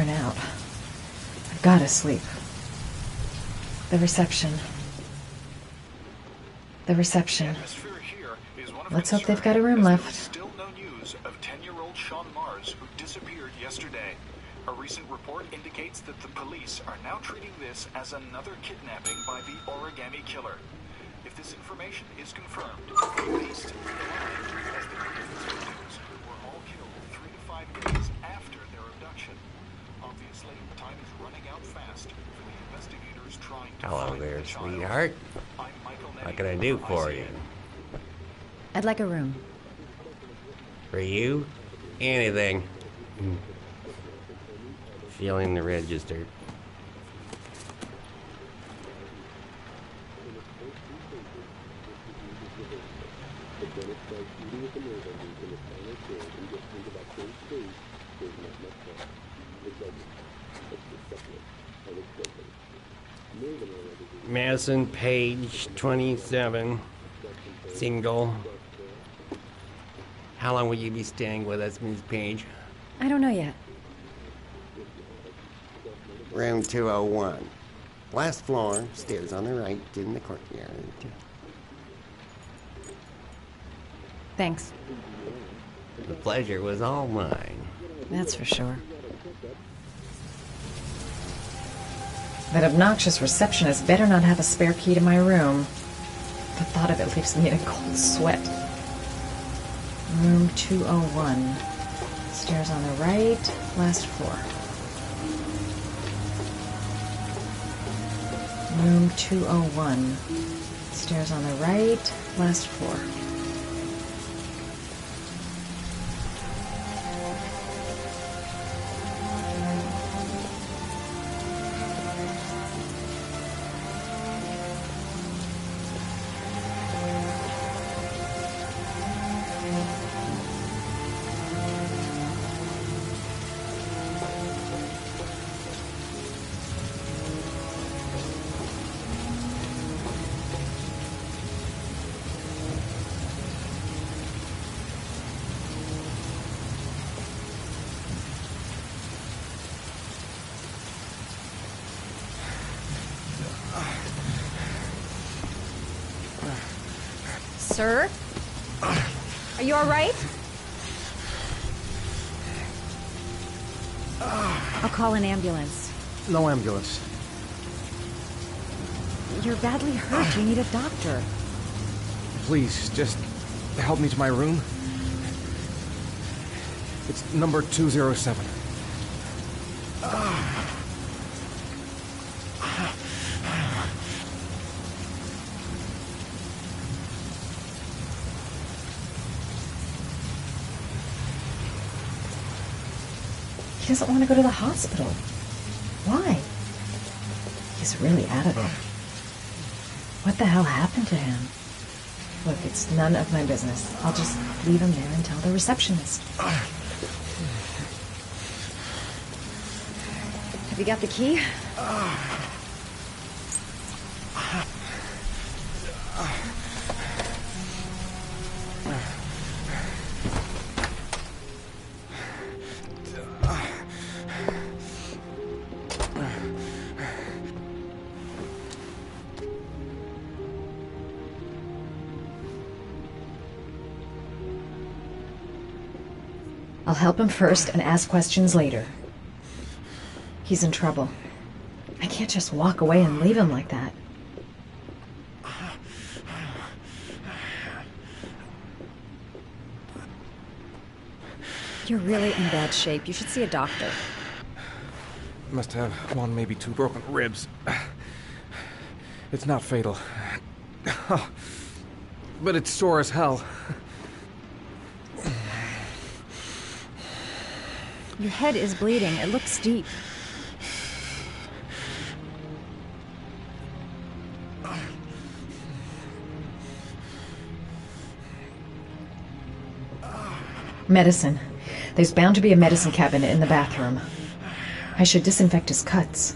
worn out. I've gotta sleep. The reception. Let's hope they've got a room left. Still no news of 10-year-old Sean Mars, who disappeared yesterday. A recent report indicates that the police are now treating this as another kidnapping by the Origami Killer. If this information is confirmed, police as the victims were all killed 3 to 5 days after their abduction. Obviously, time is running out fast for the investigators trying to Hello find there, the child. sweetheart. I'm Michael What can I do for you? I'd like a room. For you? Anything. Feeling the register. Madison Page, 27, single. How long will you be staying with us, Ms. Page? I don't know yet. Room 201. Last floor, stairs on the right, in the courtyard. Thanks. The pleasure was all mine. That's for sure. That obnoxious receptionist better not have a spare key to my room. The thought of it leaves me in a cold sweat. Room 201. Stairs on the right, last floor. Room 201. Stairs on the right, last floor. Sir? Are you all right? I'll call an ambulance. No ambulance. You're badly hurt. You need a doctor. Please, just help me to my room. It's number 207. He doesn't want to go to the hospital. Why? He's really out of it. What the hell happened to him? Look, it's none of my business. I'll just leave him there and tell the receptionist. Have you got the key? I'll help him first and ask questions later. He's in trouble. I can't just walk away and leave him like that. You're really in bad shape. You should see a doctor. Must have one, maybe two broken ribs. It's not fatal. But it's sore as hell. Your head is bleeding. It looks deep. Medicine. There's bound to be a medicine cabinet in the bathroom. I should disinfect his cuts.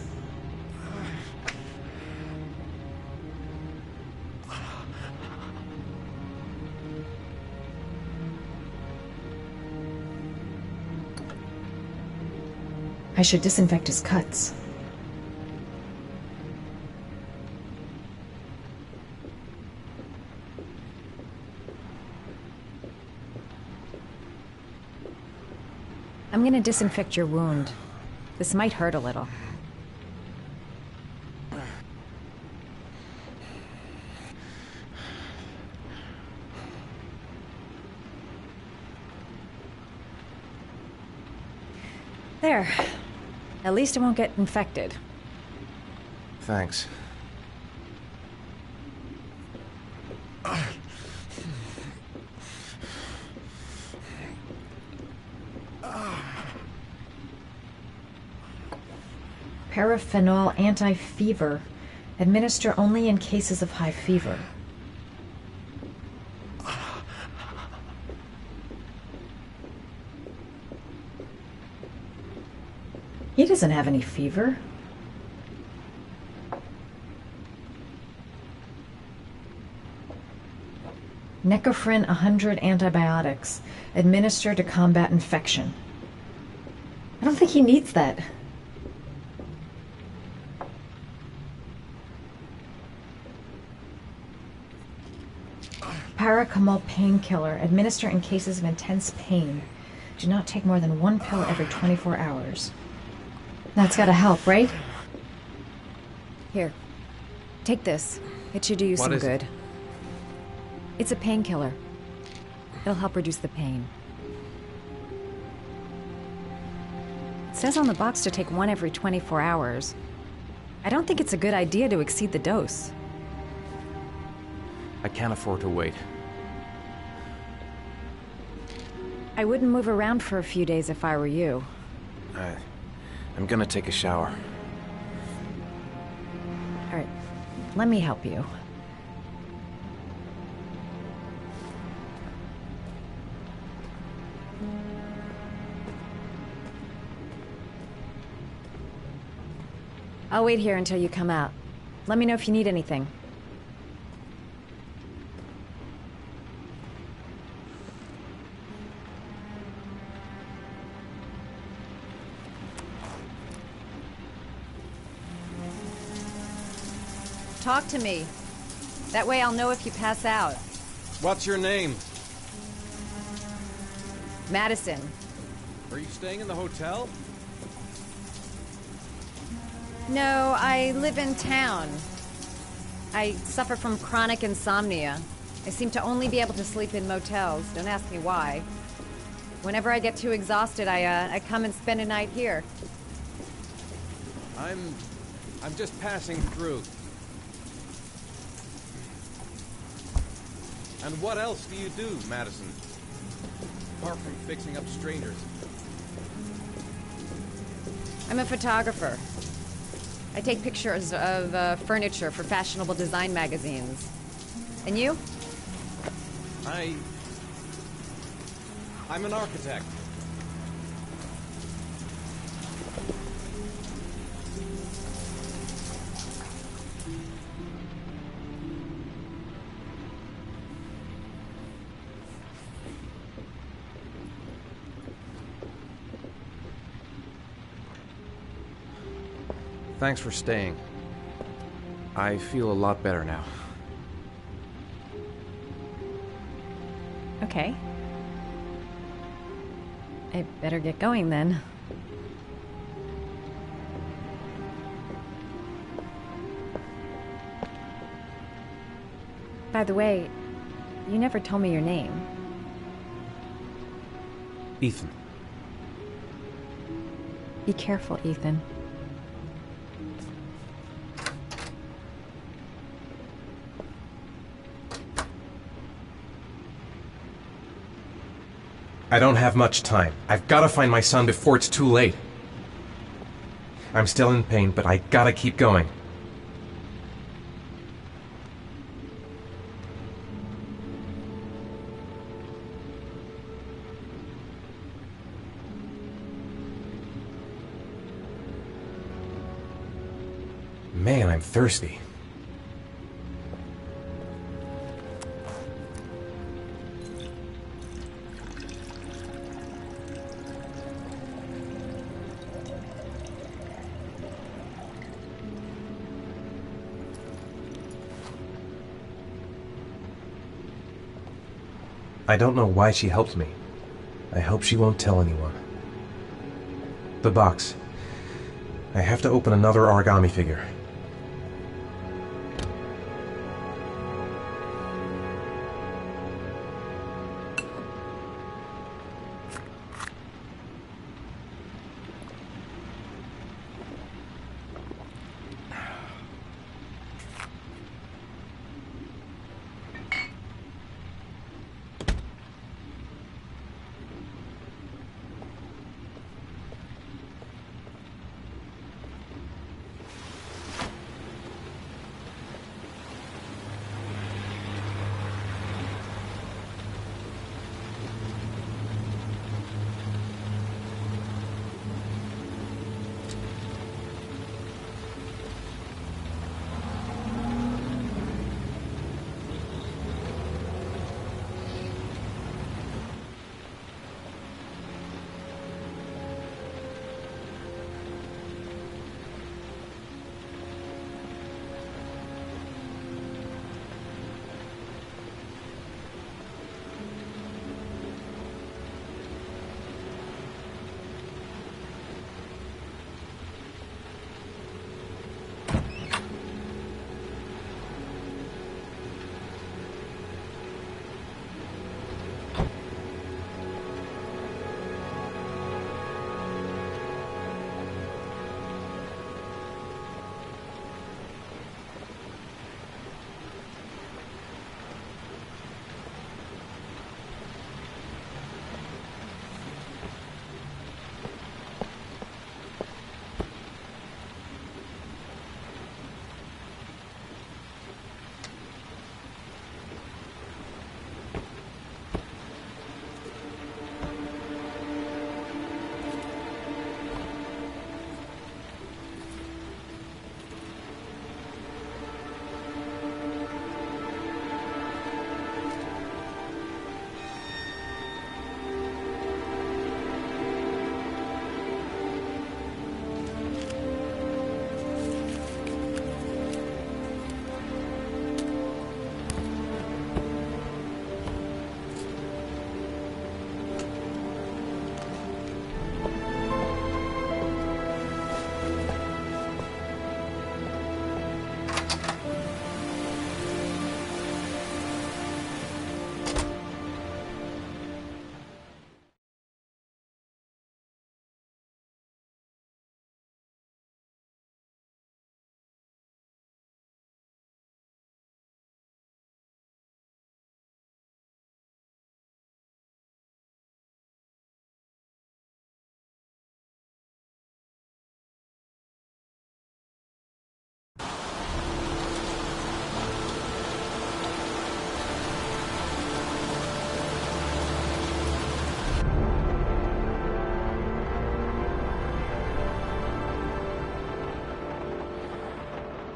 I should disinfect his cuts. I'm gonna disinfect your wound. This might hurt a little. There. At least it won't get infected. Thanks. Paraphenol anti-fever. Administer only in cases of high fever. He doesn't have any fever. Necophren 100 antibiotics. Administer to combat infection. I don't think he needs that. Paracetamol painkiller. Administer in cases of intense pain. Do not take more than 1 pill every 24 hours. That's gotta help, right? Here. Take this. It should do you some good. It's a painkiller. It'll help reduce the pain. It says on the box to take 1 every 24 hours. I don't think it's a good idea to exceed the dose. I can't afford to wait. I wouldn't move around for a few days if I were you. I'm gonna take a shower. All right, let me help you. I'll wait here until you come out. Let me know if you need anything. Talk to me. That way I'll know if you pass out. What's your name? Madison. Are you staying in the hotel? No, I live in town. I suffer from chronic insomnia. I seem to only be able to sleep in motels. Don't ask me why. Whenever I get too exhausted, I come and spend a night here. I'm just passing through. And what else do you do, Madison? Apart from fixing up strangers. I'm a photographer. I take pictures of furniture for fashionable design magazines. And you? I'm an architect. Thanks for staying. I feel a lot better now. Okay. I better get going then. By the way, you never told me your name. Ethan. Be careful, Ethan. I don't have much time. I've got to find my son before it's too late. I'm still in pain, but I gotta keep going. Man, I'm thirsty. I don't know why she helped me. I hope she won't tell anyone. The box. I have to open another origami figure.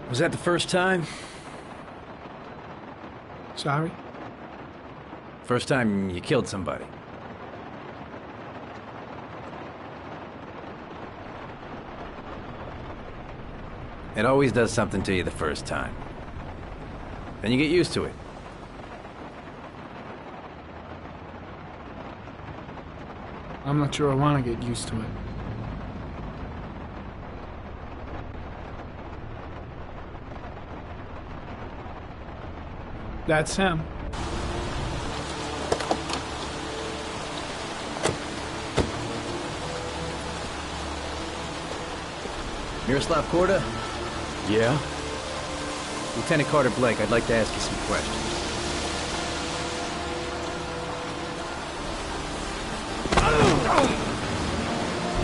Was that the first time? Sorry? First time you killed somebody? It always does something to you the first time. Then you get used to it. I'm not sure I want to get used to it. That's him. Miroslav Korda? Yeah? Lieutenant Carter Blake, I'd like to ask you some questions.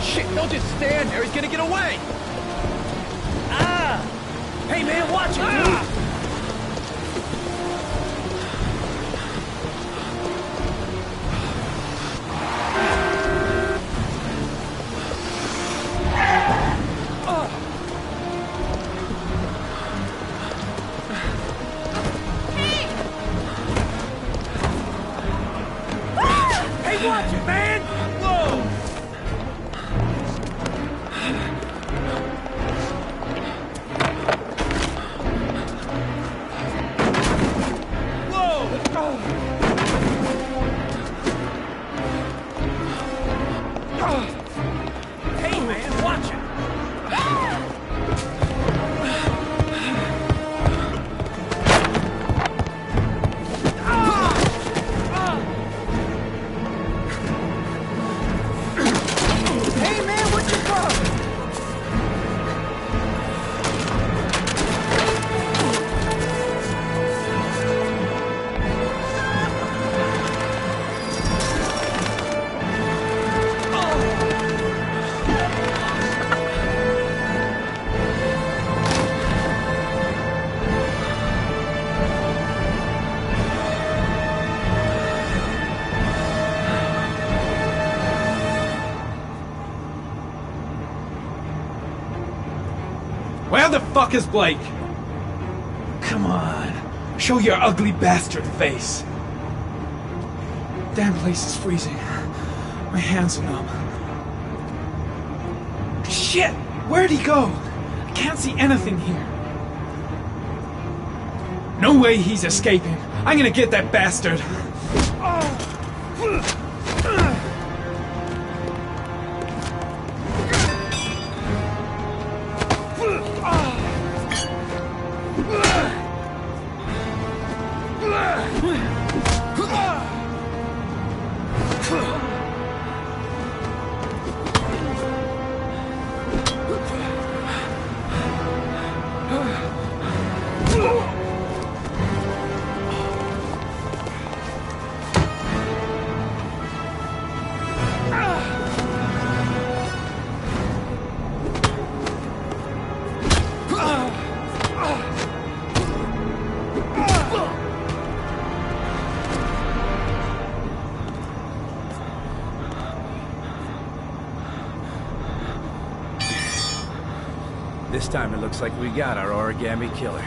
Shit, don't just stand there. He's gonna get away. Ah! Hey, man, watch it, dude. Hey, watch it, man! Whoa! fuck is Blake? Come on. Show your ugly bastard face. Damn place is freezing. My hands are numb. Shit! Where'd he go? I can't see anything here. No way he's escaping. I'm gonna get that bastard. This time it looks like we got our origami killer.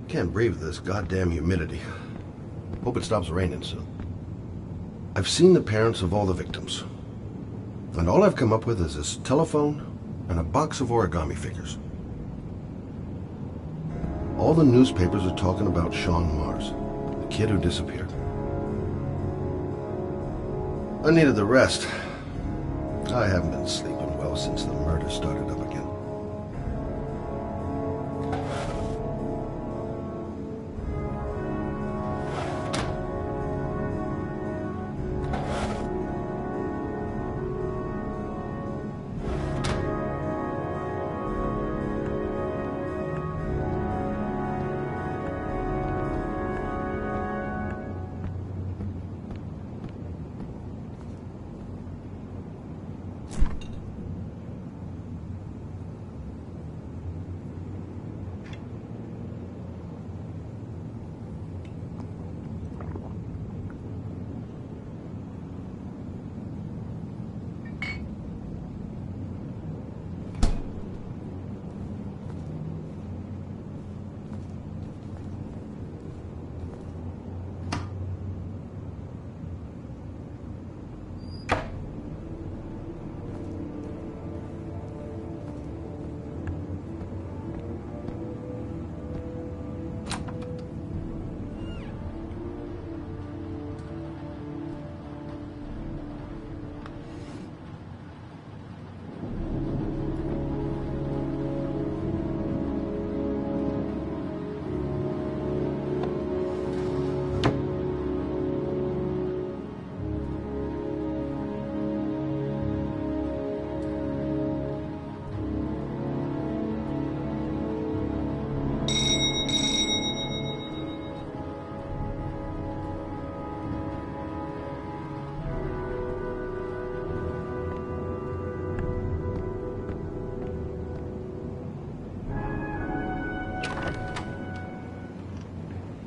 Can't breathe with this goddamn humidity. Hope it stops raining soon. I've seen the parents of all the victims. And all I've come up with is this telephone and a box of origami figures. All the newspapers are talking about Shaun Mars, the kid who disappeared. I needed the rest. I haven't been sleeping well since the murder started up again.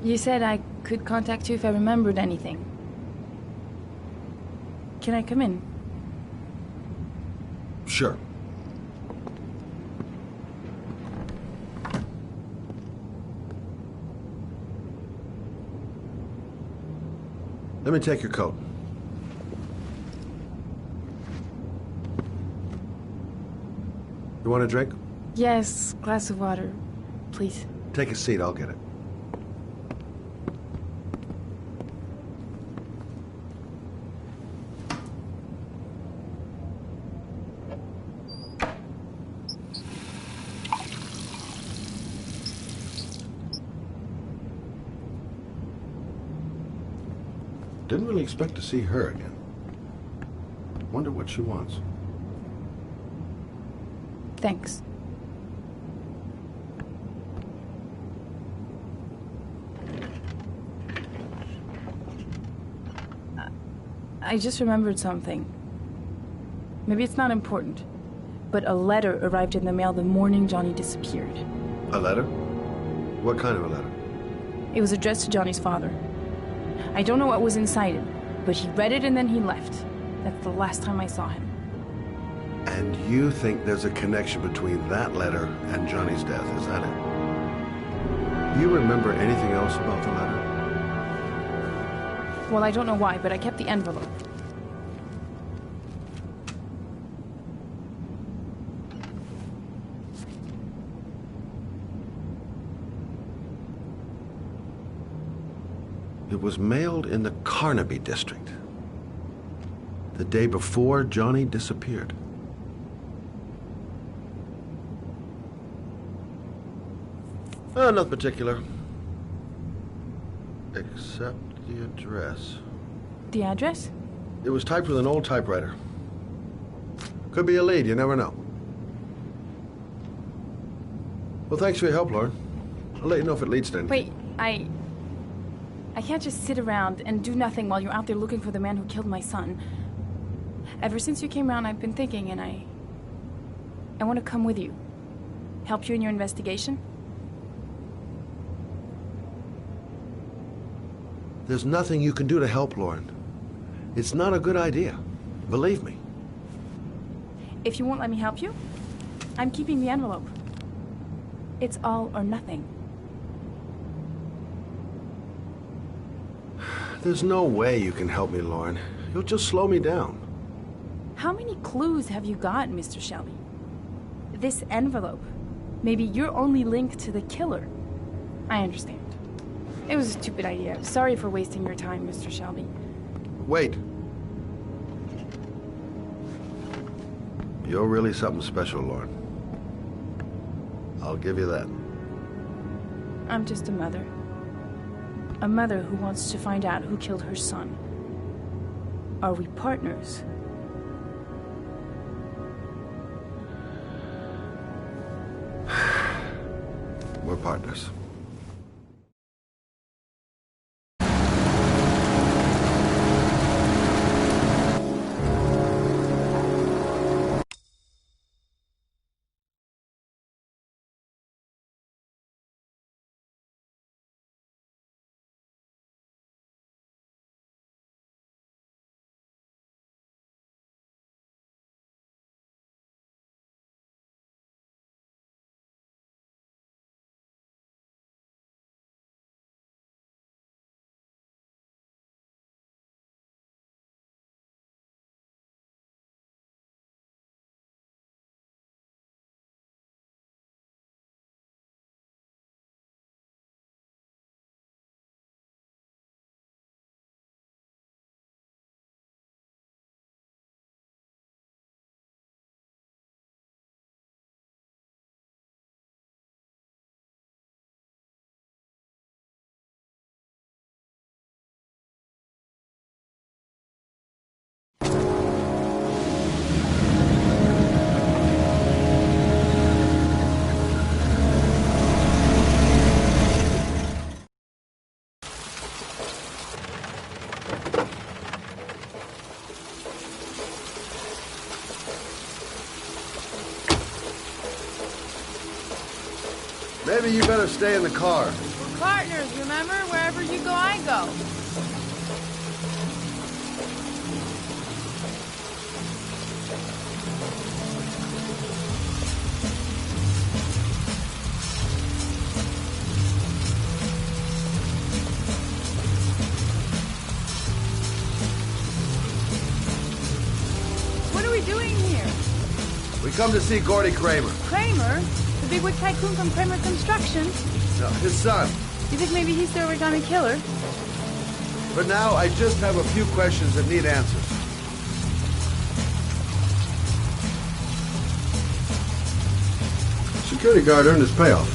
You said I could contact you if I remembered anything. Can I come in? Sure. Let me take your coat. You want a drink? Yes, glass of water, please. Take a seat, I'll get it. Didn't really expect to see her again. Wonder what she wants. Thanks. I just remembered something. Maybe it's not important, but a letter arrived in the mail the morning Johnny disappeared. A letter? What kind of a letter? It was addressed to Johnny's father. I don't know what was inside it, but he read it and then he left. That's the last time I saw him. And you think there's a connection between that letter and Johnny's death, is that it? Do you remember anything else about the letter? Well, I don't know why, but I kept the envelope. It was mailed in the Carnaby district, the day before Johnny disappeared. Nothing particular, except the address. The address? It was typed with an old typewriter. Could be a lead, you never know. Well, thanks for your help, Lauren. I'll let you know if it leads to anything. Wait, I can't just sit around and do nothing while you're out there looking for the man who killed my son. Ever since you came around, I've been thinking, and I want to come with you. Help you in your investigation. There's nothing you can do to help, Lauren. It's not a good idea. Believe me. If you won't let me help you, I'm keeping the envelope. It's all or nothing. There's no way you can help me, Lauren. You'll just slow me down. How many clues have you got, Mr. Shelby? This envelope. Maybe your only link to the killer. I understand. It was a stupid idea. Sorry for wasting your time, Mr. Shelby. Wait. You're really something special, Lauren. I'll give you that. I'm just a mother. A mother who wants to find out who killed her son. Are we partners? We're partners. Maybe you better stay in the car. partners, remember? Wherever you go, I go. What are we doing here? We come to see Gordy Kramer. Kramer? The bigwig tycoon from Kramer Construction? No, his son. You think maybe he's the origami killer? For now, I just have a few questions that need answers. Security guard earned his payoff.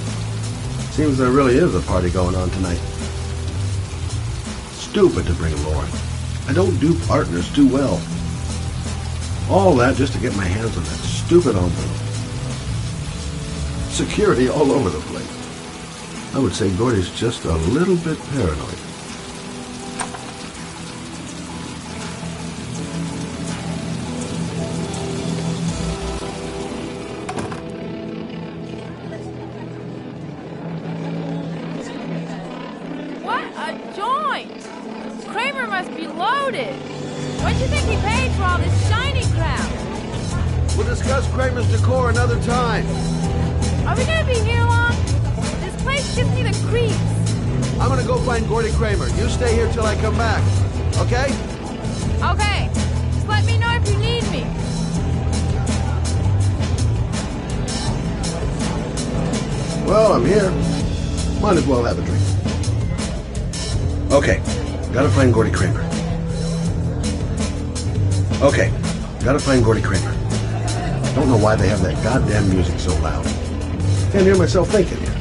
Seems there really is a party going on tonight. Stupid to bring Lauren. I don't do partners too well. All that just to get my hands on that stupid envelope. Security all over the place. I would say Gordy's just a little bit paranoid. What a joint! Kramer must be loaded. What do you think he paid for all this shiny crap? We'll discuss Kramer's decor another time. Are we gonna be here long? This place gives me the creeps. I'm gonna go find Gordy Kramer. You stay here till I come back. Okay? Okay. Just let me know if you need me. Well, I'm here. Might as well have a drink. Okay, gotta find Gordy Kramer. Okay, gotta find Gordy Kramer. Don't know why they have that goddamn music so loud. Can't hear myself thinking here.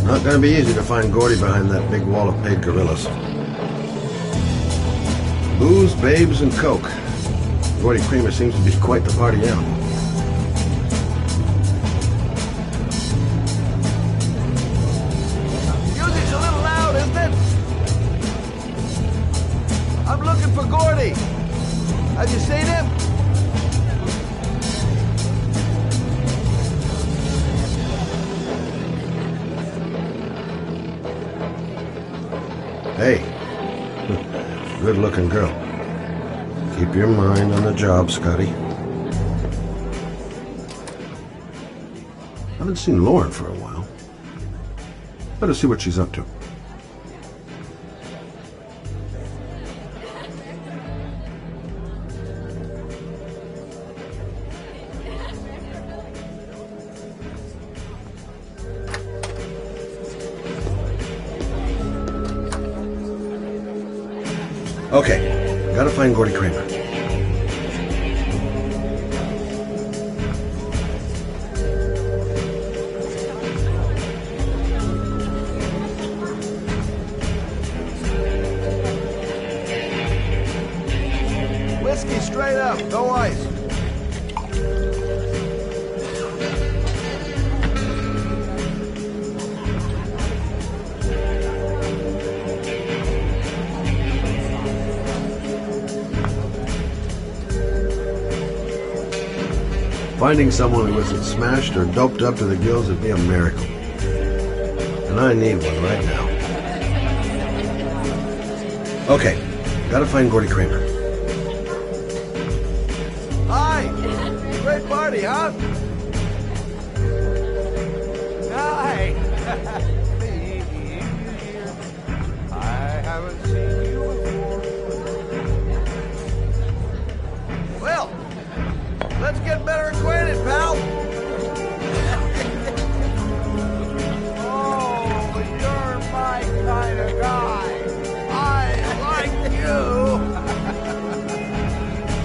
Not gonna be easy to find Gordy behind that big wall of paid gorillas. Booze, babes, and coke. Gordy Kramer seems to be quite the party animal. Music's a little loud, isn't it? I'm looking for Gordy. Have you seen him? Hey, good-looking girl. Keep your mind on the job, Scotty. Haven't seen Lauren for a while. Better see what she's up to. Okay, gotta find Gordy Kramer. Whiskey straight up, no ice. Finding someone who isn't smashed or doped up to the gills would be a miracle. And I need one right now. Okay, gotta find Gordy Kramer. Hi! Great party, huh? Hi! I haven't seen you before. Well, let's get better acquainted, pal. Oh, you're my kind of guy. I like you.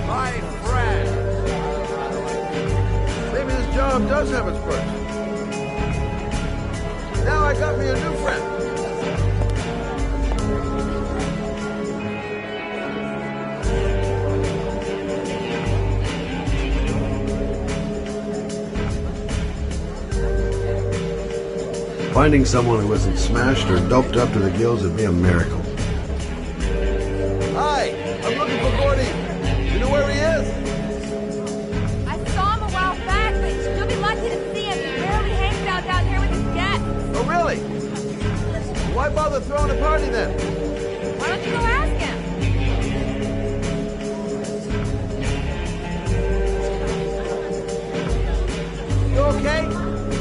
My friend. Maybe this job does have its perks. Now I got me a new friend. Finding someone who isn't smashed or doped up to the gills would be a miracle. Hi, I'm looking for Gordy. You know where he is? I saw him a while back, but you'll be lucky to see him. He Why bother throwing a party then? Why don't you go ask him? You okay?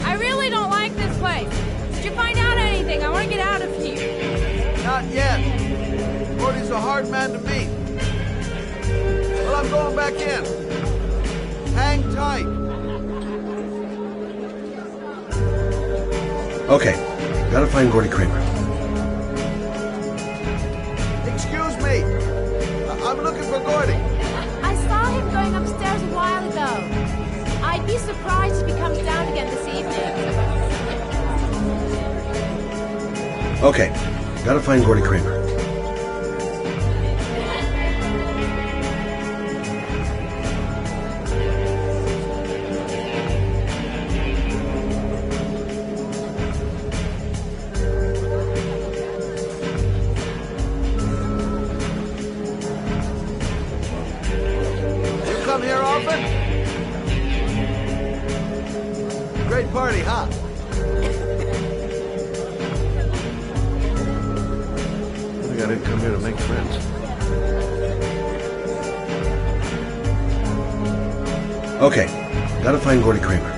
I really don't like this place. Did you find out anything? I want to get out of here. Not yet. Gordy's a hard man to meet. Well, I'm going back in. Hang tight. Okay, gotta find Gordy Kramer. Excuse me. I'm looking for Gordy. I saw him going upstairs a while ago. I'd be surprised if he comes down again this evening. Okay, gotta find Gordy Kramer. Come here often? Great party, huh? I think I didn't come here to make friends. Okay, gotta find Gordy Kramer.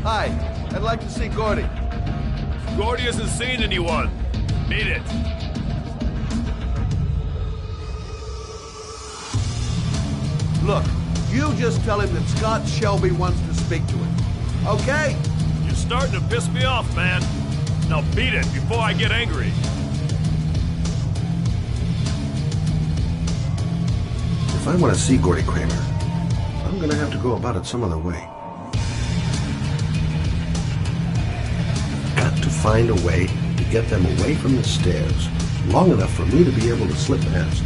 Hi, I'd like to see Gordy. Gordy hasn't seen anyone. Beat it. Look, you just tell him that Scott Shelby wants to speak to him. Okay? You're starting to piss me off, man. Now beat it before I get angry. If I want to see Gordy Kramer, I'm gonna have to go about it some other way. Got to find a way to get them away from the stairs long enough for me to be able to slip past.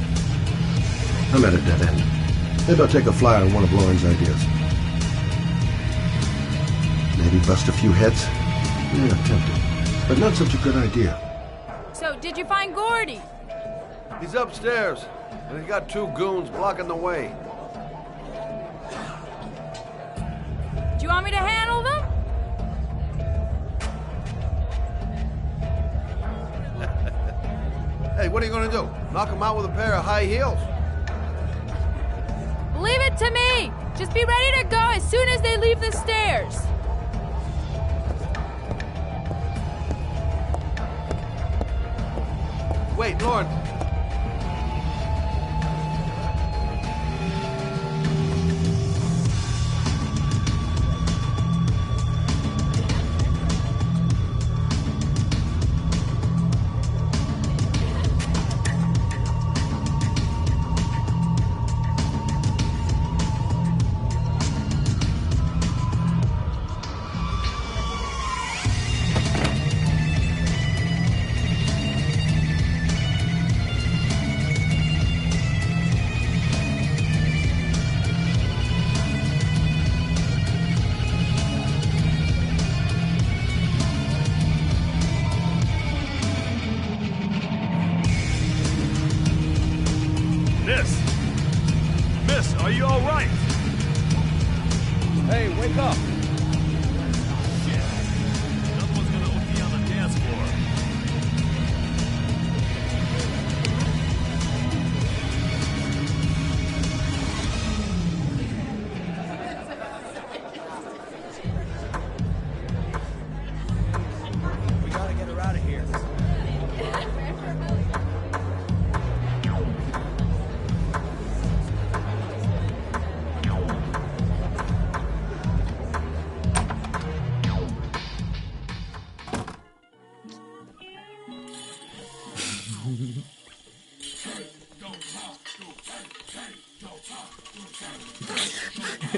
I'm at a dead end. Maybe I'll take a flyer on one of Lauren's ideas. Maybe bust a few heads? Yeah, tempting. But not such a good idea. So, did you find Gordy? He's upstairs, and he's got 2 goons blocking the way. Do you want me to handle them? Hey, what are you gonna do? Knock him out with a pair of high heels? Leave it to me! Just be ready to go as soon as they leave the stairs. Wait, Lauren.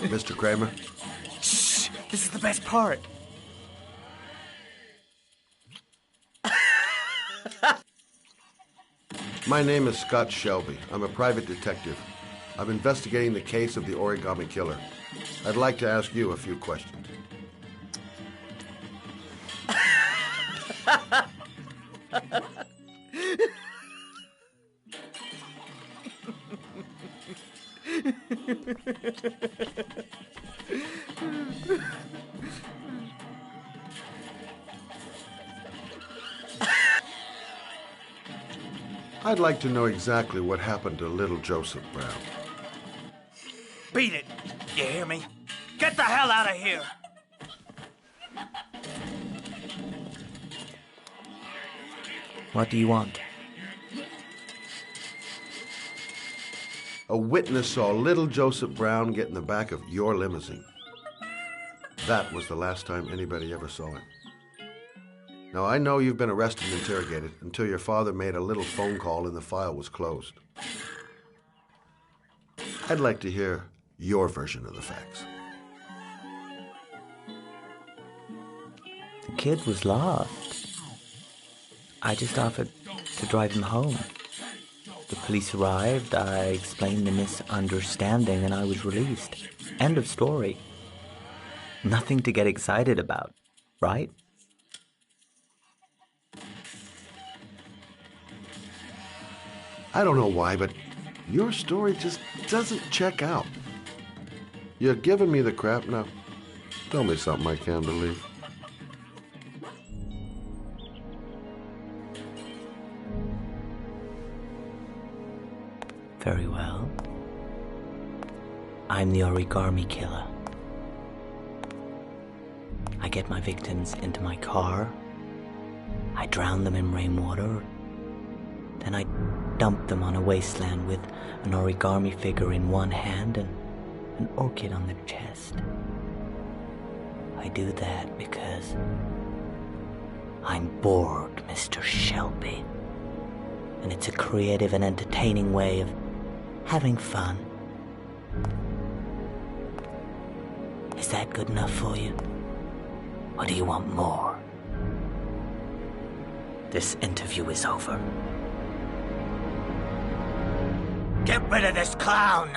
Mr. Kramer? Shh! This is the best part. My name is Scott Shelby. I'm a private detective. I'm investigating the case of the Origami Killer. I'd like to ask you a few questions. I'd like to know exactly what happened to little Joseph Brown. Beat it! You hear me? Get the hell out of here! What do you want? A witness saw little Joseph Brown get in the back of your limousine. That was the last time anybody ever saw him. Now, I know you've been arrested and interrogated until your father made a little phone call and the file was closed. I'd like to hear your version of the facts. The kid was lost. I just offered to drive him home. The police arrived, I explained the misunderstanding, and I was released. End of story. Nothing to get excited about, right? I don't know why, but your story just doesn't check out. You're giving me the crap now. Tell me something I can't believe. Very well. I'm the Origami Killer. I get my victims into my car. I drown them in rainwater. Then I dump them on a wasteland with an origami figure in one hand and an orchid on the chest. I do that because I'm bored, Mr. Shelby. And it's a creative and entertaining way of having fun. Is that good enough for you? Or do you want more? This interview is over. Get rid of this clown!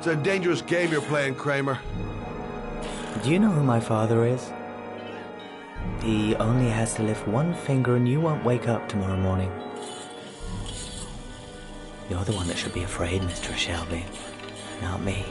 It's a dangerous game you're playing, Kramer. Do you know who my father is? He only has to lift one finger and you won't wake up tomorrow morning. You're the one that should be afraid, Mr. Shelby, not me.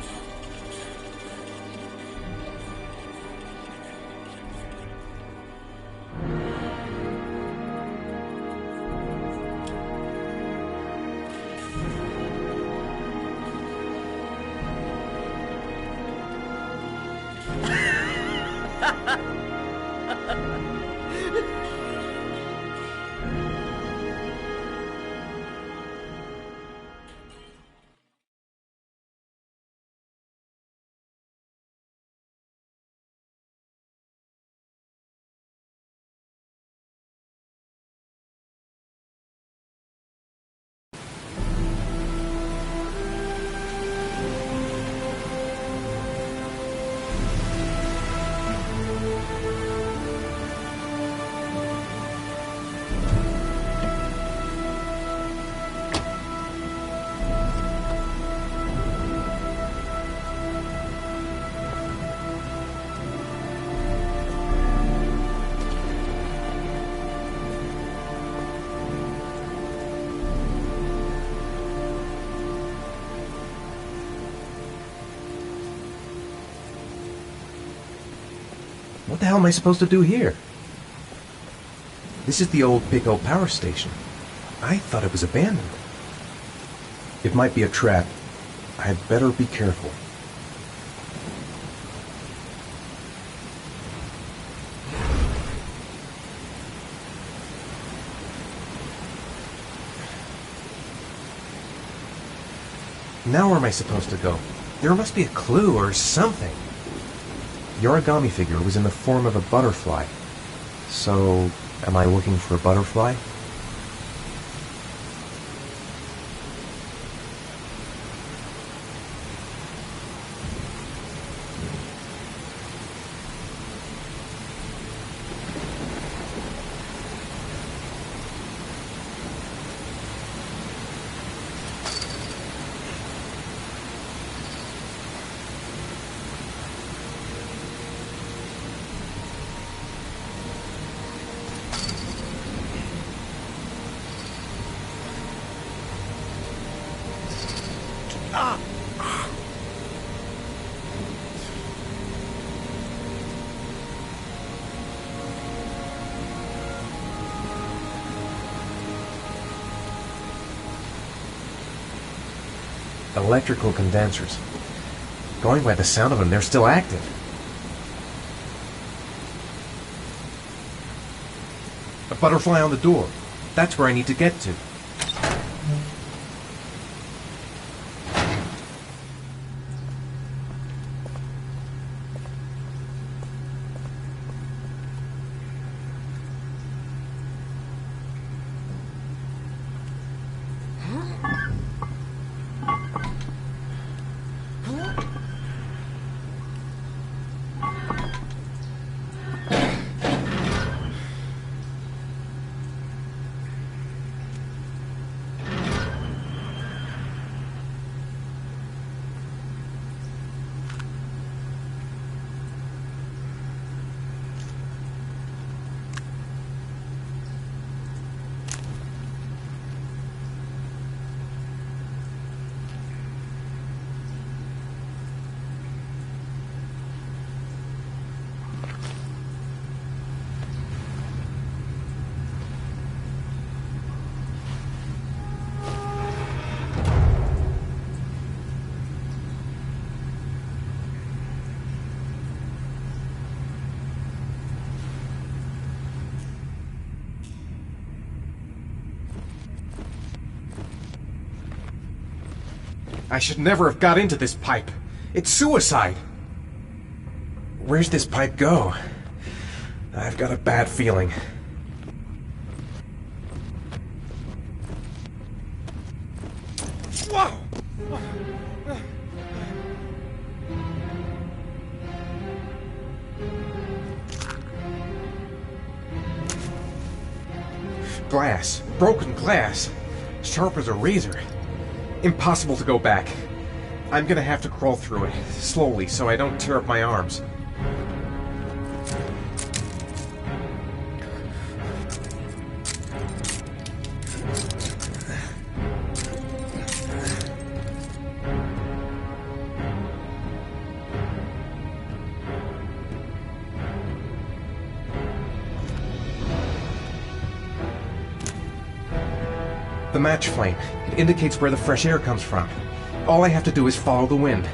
the hell am I supposed to do here? This is the old Pico power station. I thought it was abandoned. It might be a trap. I'd better be careful. Now where am I supposed to go? There must be a clue or something. The origami figure was in the form of a butterfly. So, am I looking for a butterfly? Electrical condensers. Going by the sound of them, they're still active. A butterfly on the door. That's where I need to get to. I should never have got into this pipe. It's suicide. Where's this pipe go? I've got a bad feeling. Whoa! Glass. Broken glass. Sharp as a razor. Impossible to go back. I'm gonna have to crawl through it, slowly, so I don't tear up my arms. The match flame. It indicates where the fresh air comes from. All I have to do is follow the wind.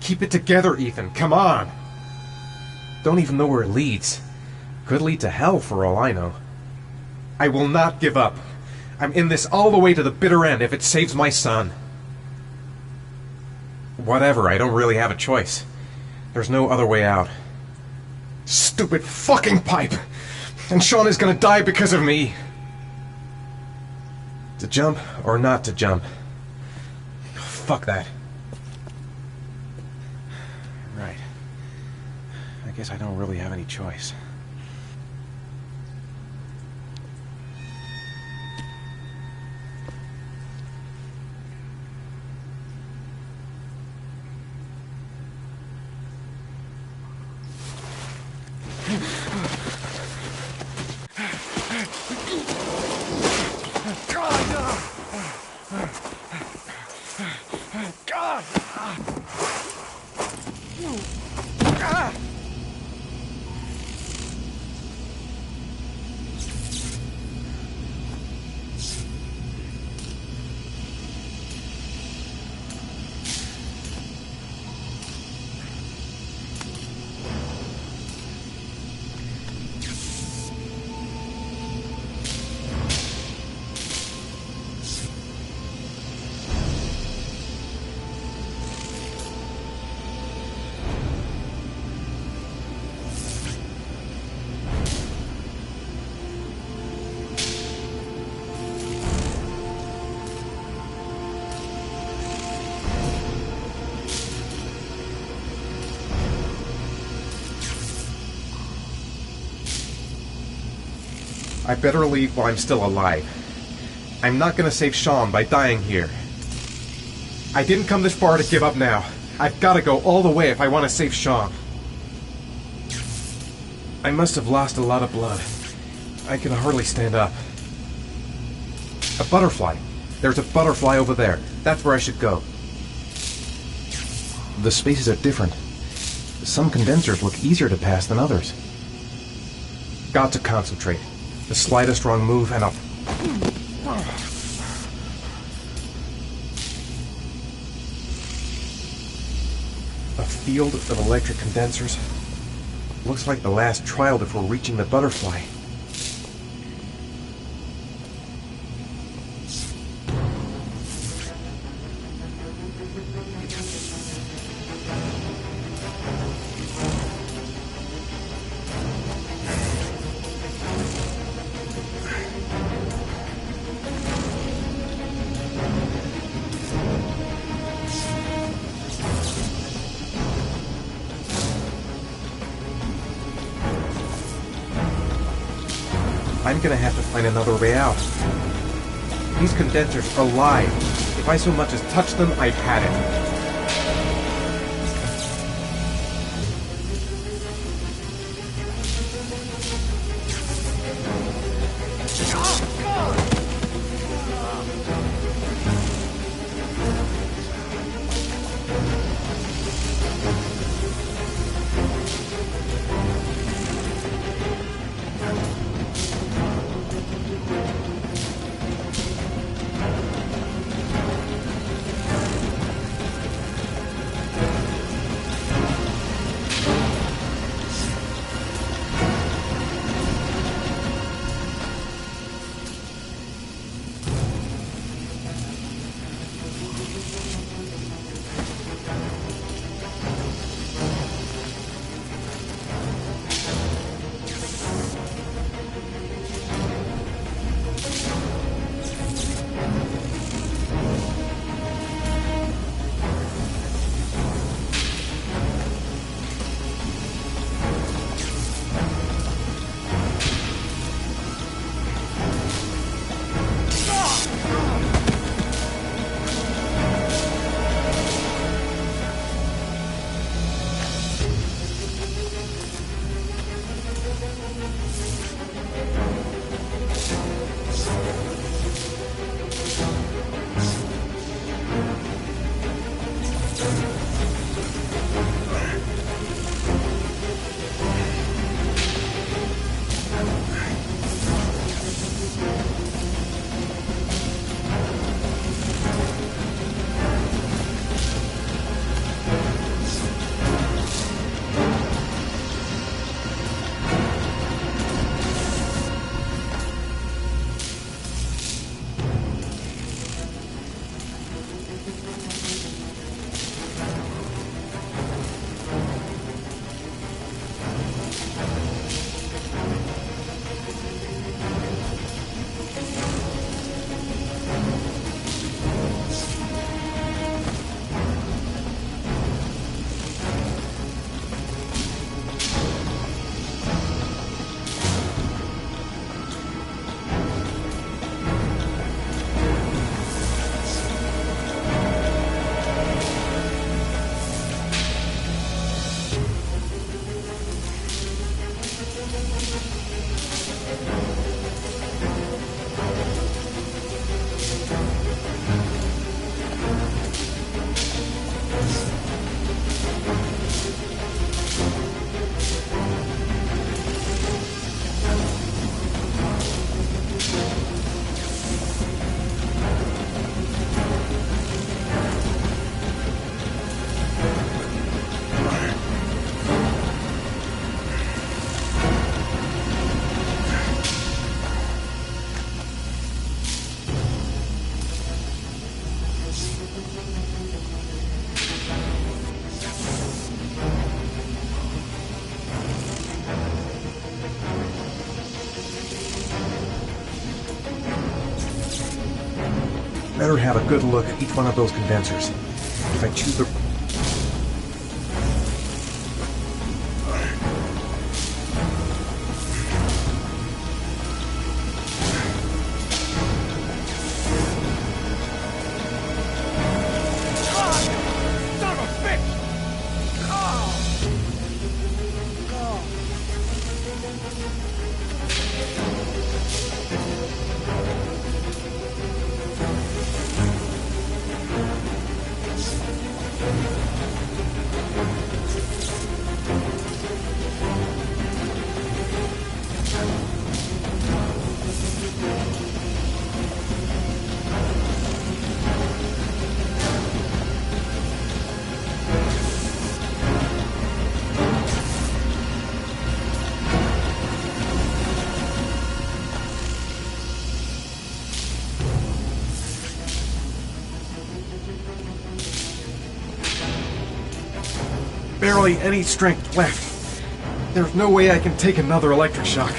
Keep it together, Ethan. Come on. Don't even know where it leads. Could lead to hell for all I know. I will not give up. I'm in this all the way to the bitter end if it saves my son. Whatever, I don't really have a choice. There's no other way out. Stupid fucking pipe! And Sean is gonna die because of me! To jump or not to jump? Fuck that. Right. I guess I don't really have any choice. I better leave while I'm still alive. I'm not gonna save Sean by dying here. I didn't come this far to give up now. I've gotta go all the way if I want to save Sean. I must have lost a lot of blood. I can hardly stand up. A butterfly. There's a butterfly over there. That's where I should go. The spaces are different. Some condensers look easier to pass than others. Got to concentrate. The slightest wrong move and I'll... A field of electric condensers. Looks like the last trial before reaching the butterfly. I'm gonna have to find another way out. These condensers are alive. If I so much as touch them, I've had it. Better have a good look at each one of those condensers. If I choose the... Barely any strength left. There's no way I can take another electric shock.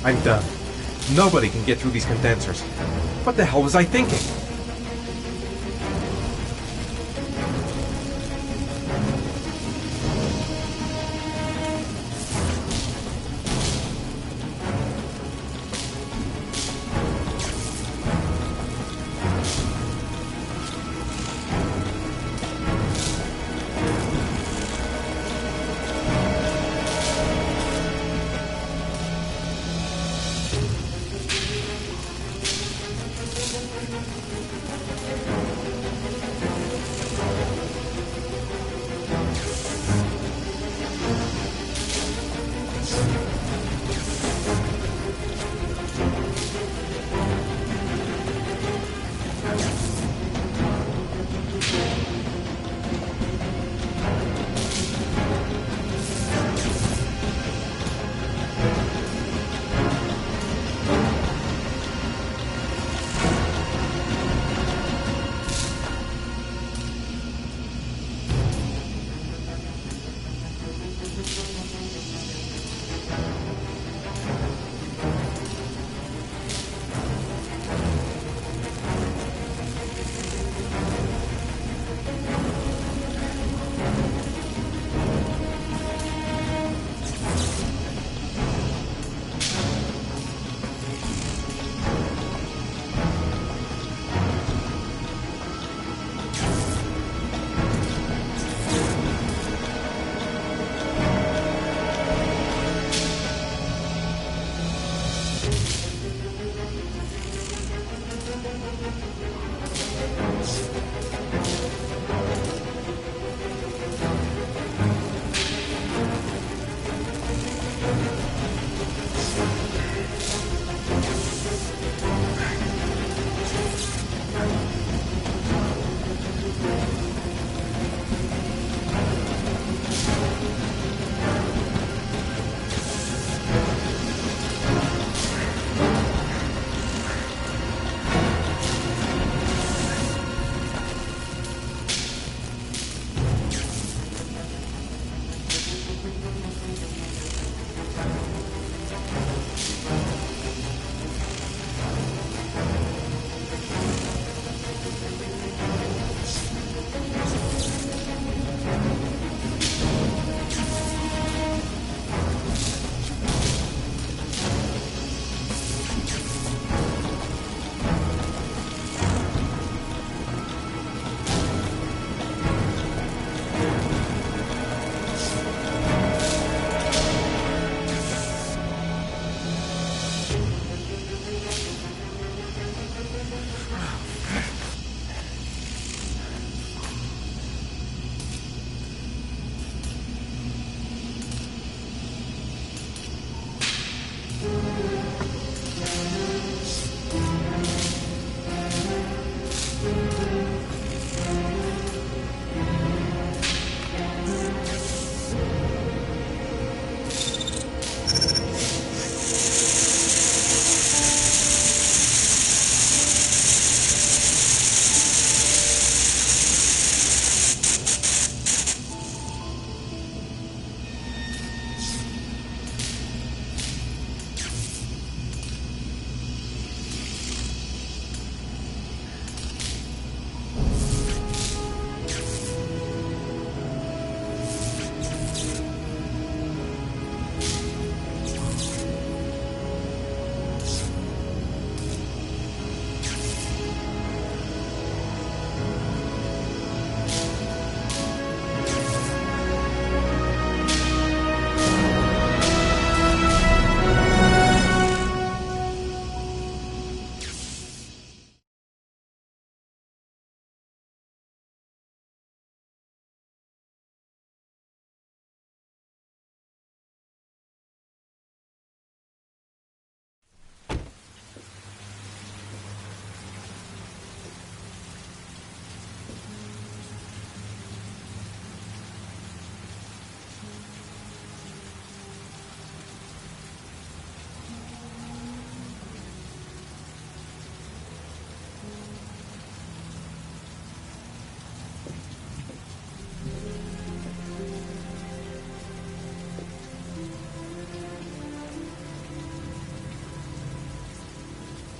I'm done. Nobody can get through these condensers. What the hell was I thinking?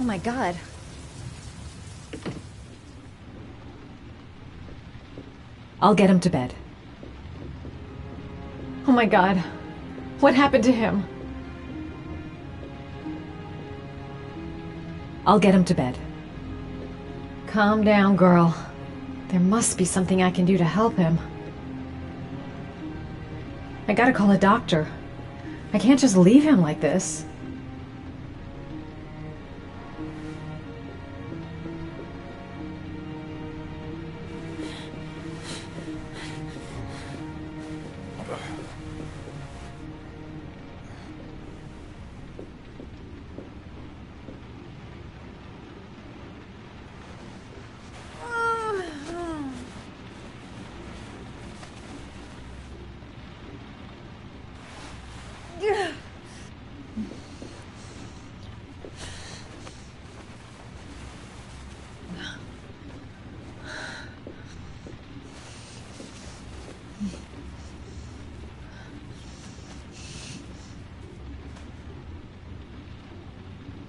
my god. I'll get him to bed. Oh my god. What happened to him? I'll get him to bed. Calm down, girl. There must be something I can do to help him. I gotta call a doctor. I can't just leave him like this.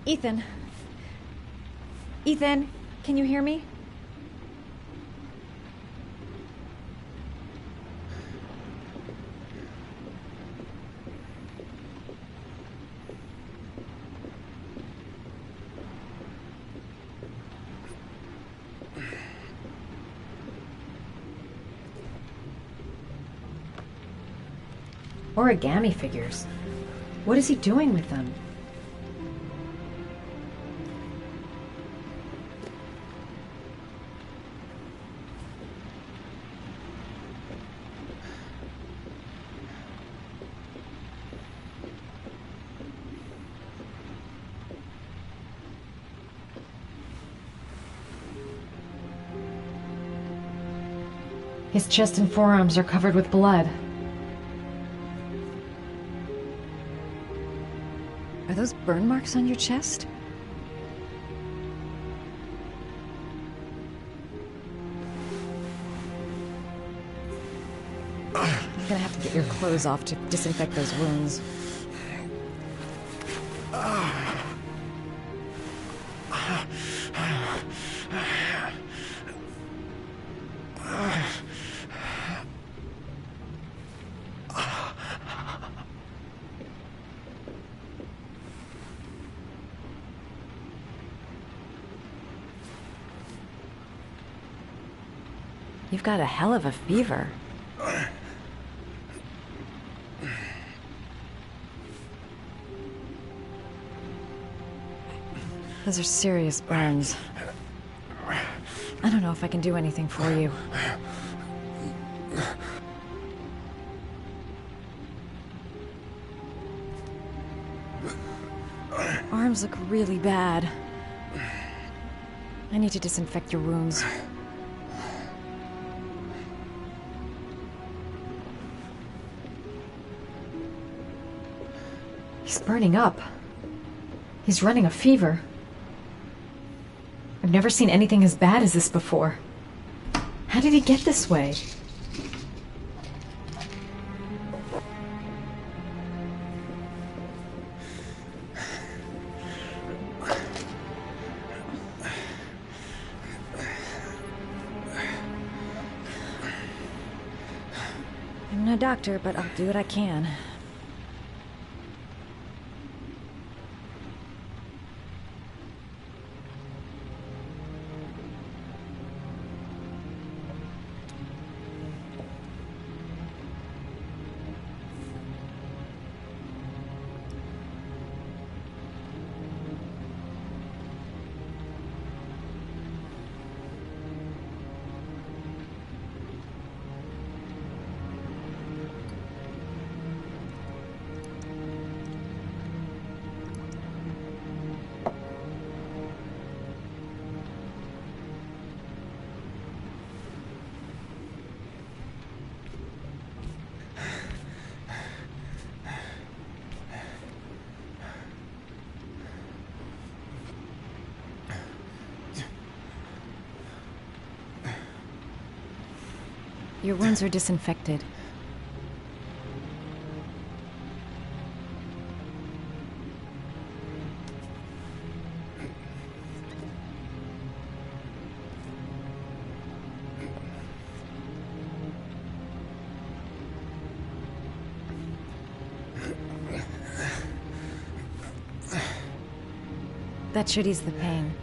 Ethan. Ethan, can you hear me? Origami figures. What is he doing with them? His chest and forearms are covered with blood. Are those burn marks on your chest? I'm gonna have to get your clothes off to disinfect those wounds. You've got a hell of a fever. Those are serious burns. I don't know if I can do anything for you. Arms look really bad. I need to disinfect your wounds. He's burning up. He's running a fever. I've never seen anything as bad as this before. How did he get this way? I'm no doctor, but I'll do what I can. Your wounds are disinfected. That should ease the pain.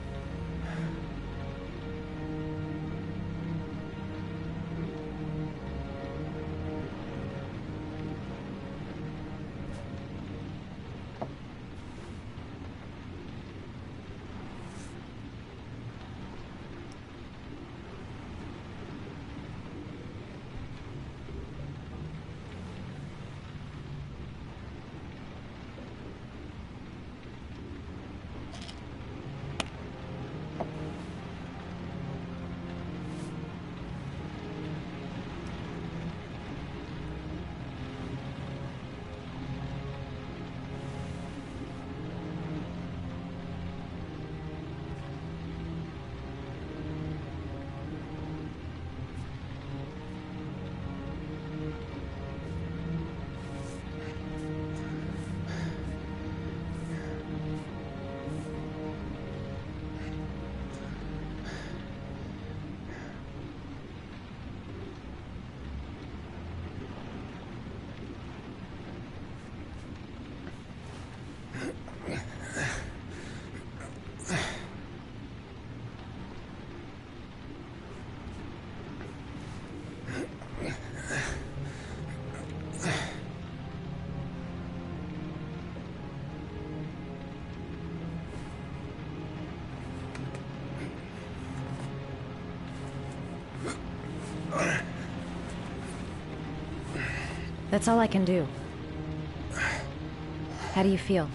That's all I can do. How do you feel?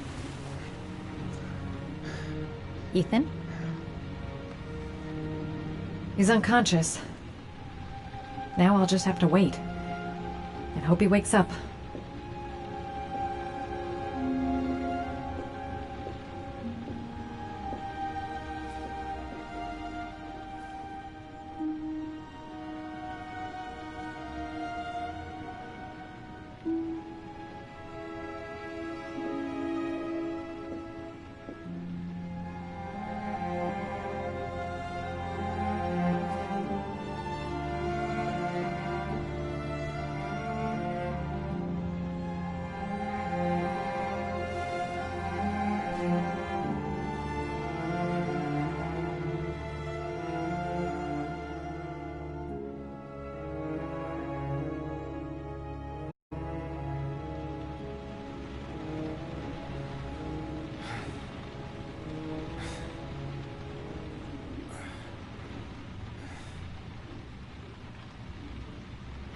Ethan? He's unconscious. Now I'll just have to wait. And hope he wakes up.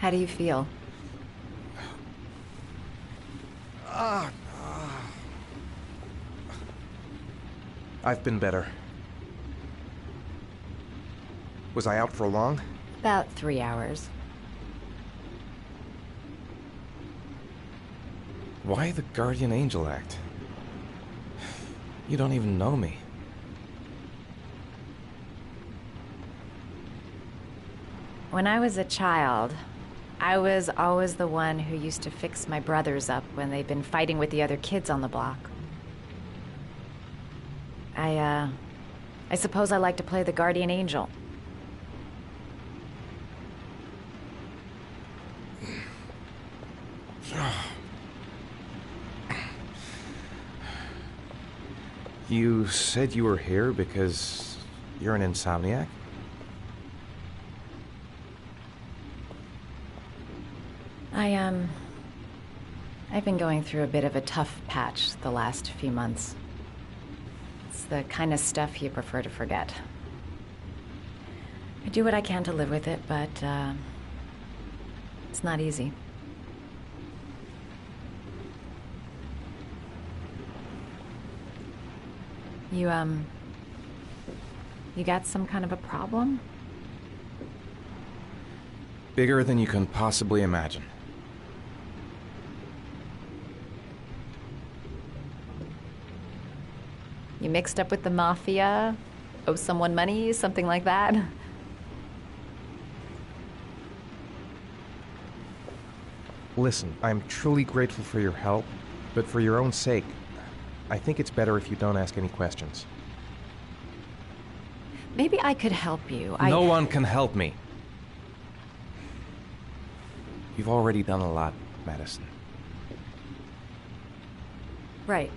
How do you feel? I've been better. Was I out for long? About 3 hours. Why the Guardian Angel act? You don't even know me. When I was a child, I was always the one who used to fix my brothers up when they'd been fighting with the other kids on the block. I suppose I like to play the Guardian Angel. You said you were here because you're an insomniac? I've been going through a bit of a tough patch the last few months. It's the kind of stuff you prefer to forget. I do what I can to live with it, but, it's not easy. You got some kind of a problem? Bigger than you can possibly imagine. You mixed up with the mafia? Owe someone money? Something like that? Listen, I'm truly grateful for your help, but for your own sake, I think it's better if you don't ask any questions. Maybe I could help you. No one can help me. You've already done a lot, Madison. Right.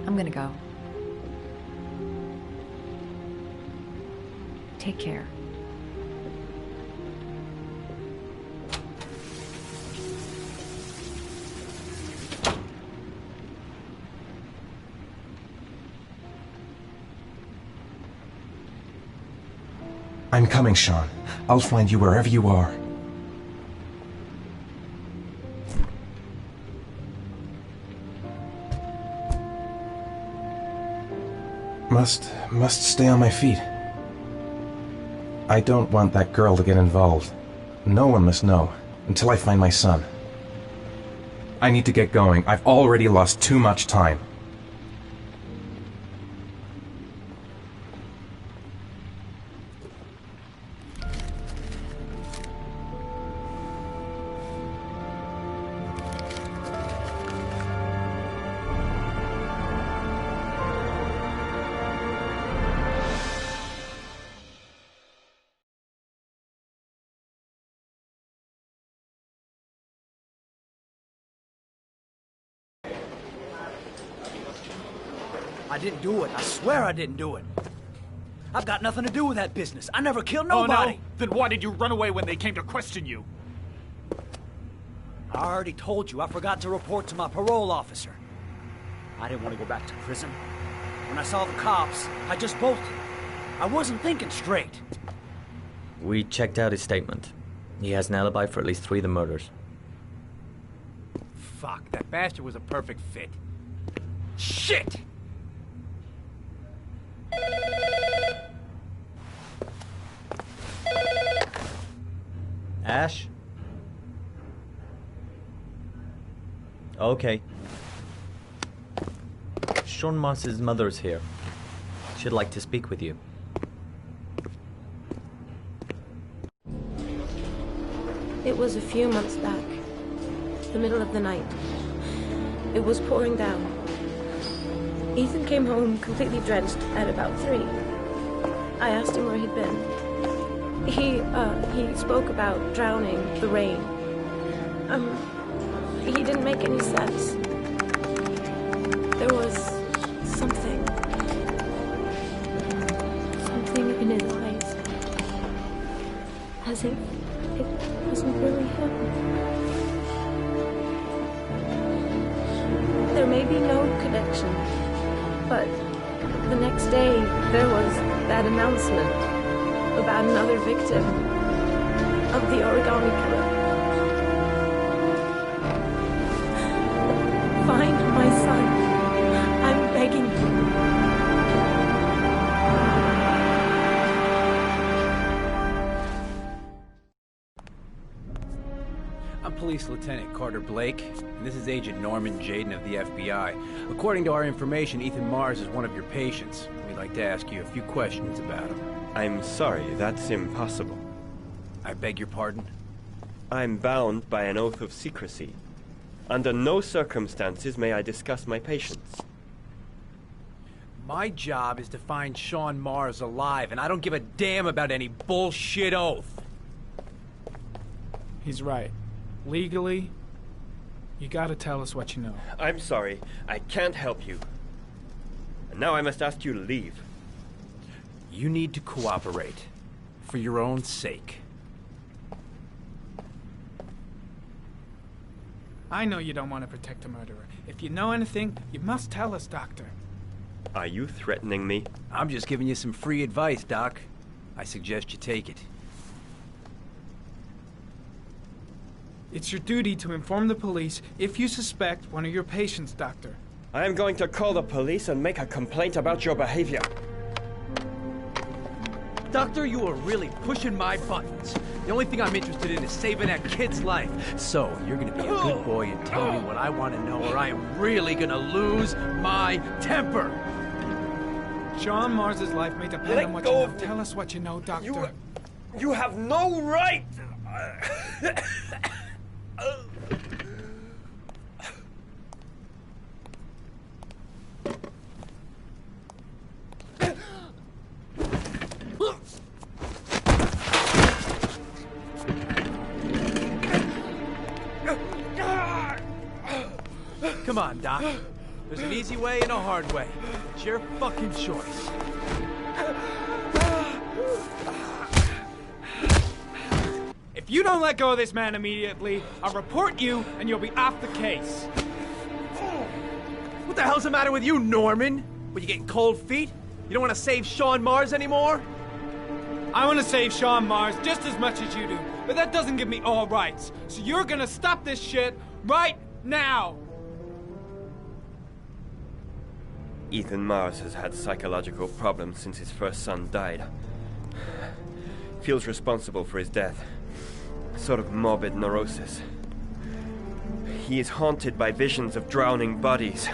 I'm gonna go. Take care. I'm coming, Sean. I'll find you wherever you are. Must stay on my feet. I don't want that girl to get involved. No one must know, until I find my son. I need to get going. I've already lost too much time. I didn't do it. I swear I didn't do it. I've got nothing to do with that business. I never killed nobody. Oh, no? Then why did you run away when they came to question you? I already told you I forgot to report to my parole officer. I didn't want to go back to prison. When I saw the cops, I just bolted. I wasn't thinking straight. We checked out his statement. He has an alibi for at least 3 of the murders. Fuck, that bastard was a perfect fit. Shit! Ash? Okay. Sean Mars's mother's here. She'd like to speak with you. It was a few months back. The middle of the night. It was pouring down. Ethan came home completely drenched at about 3. I asked him where he'd been. He spoke about drowning, the rain. He didn't make any sense. There was something in his eyes. As if it wasn't really him. There may be no connection, but the next day there was that announcement about another victim of the origami killer. Find my son. I'm begging you. I'm Police Lieutenant Carter Blake, and this is Agent Norman Jaden of the FBI. According to our information, Ethan Mars is one of your patients. We'd like to ask you a few questions about him. I'm sorry, that's impossible. I beg your pardon? I'm bound by an oath of secrecy. Under no circumstances may I discuss my patients. My job is to find Sean Mars alive, and I don't give a damn about any bullshit oath. He's right. Legally, you gotta tell us what you know. I'm sorry, I can't help you. And now I must ask you to leave. You need to cooperate, for your own sake. I know you don't want to protect a murderer. If you know anything, you must tell us, Doctor. Are you threatening me? I'm just giving you some free advice, Doc. I suggest you take it. It's your duty to inform the police if you suspect one of your patients, Doctor. I am going to call the police and make a complaint about your behavior. Doctor, you are really pushing my buttons. The only thing I'm interested in is saving that kid's life. So, you're gonna be a good boy and tell me what I want to know, or I am really gonna lose my temper! Sean Mars's life may depend on what you know. Tell us what you know, Doctor. You have no right! Come on, Doc. There's an easy way and a hard way. It's your fucking choice. If you don't let go of this man immediately, I'll report you and you'll be off the case. What the hell's the matter with you, Norman? What, you getting cold feet? You don't want to save Sean Mars anymore? I want to save Sean Mars just as much as you do, but that doesn't give me all rights. So you're gonna stop this shit right now! Ethan Mars has had psychological problems since his first son died. Feels responsible for his death. Sort of morbid neurosis. He is haunted by visions of drowning bodies.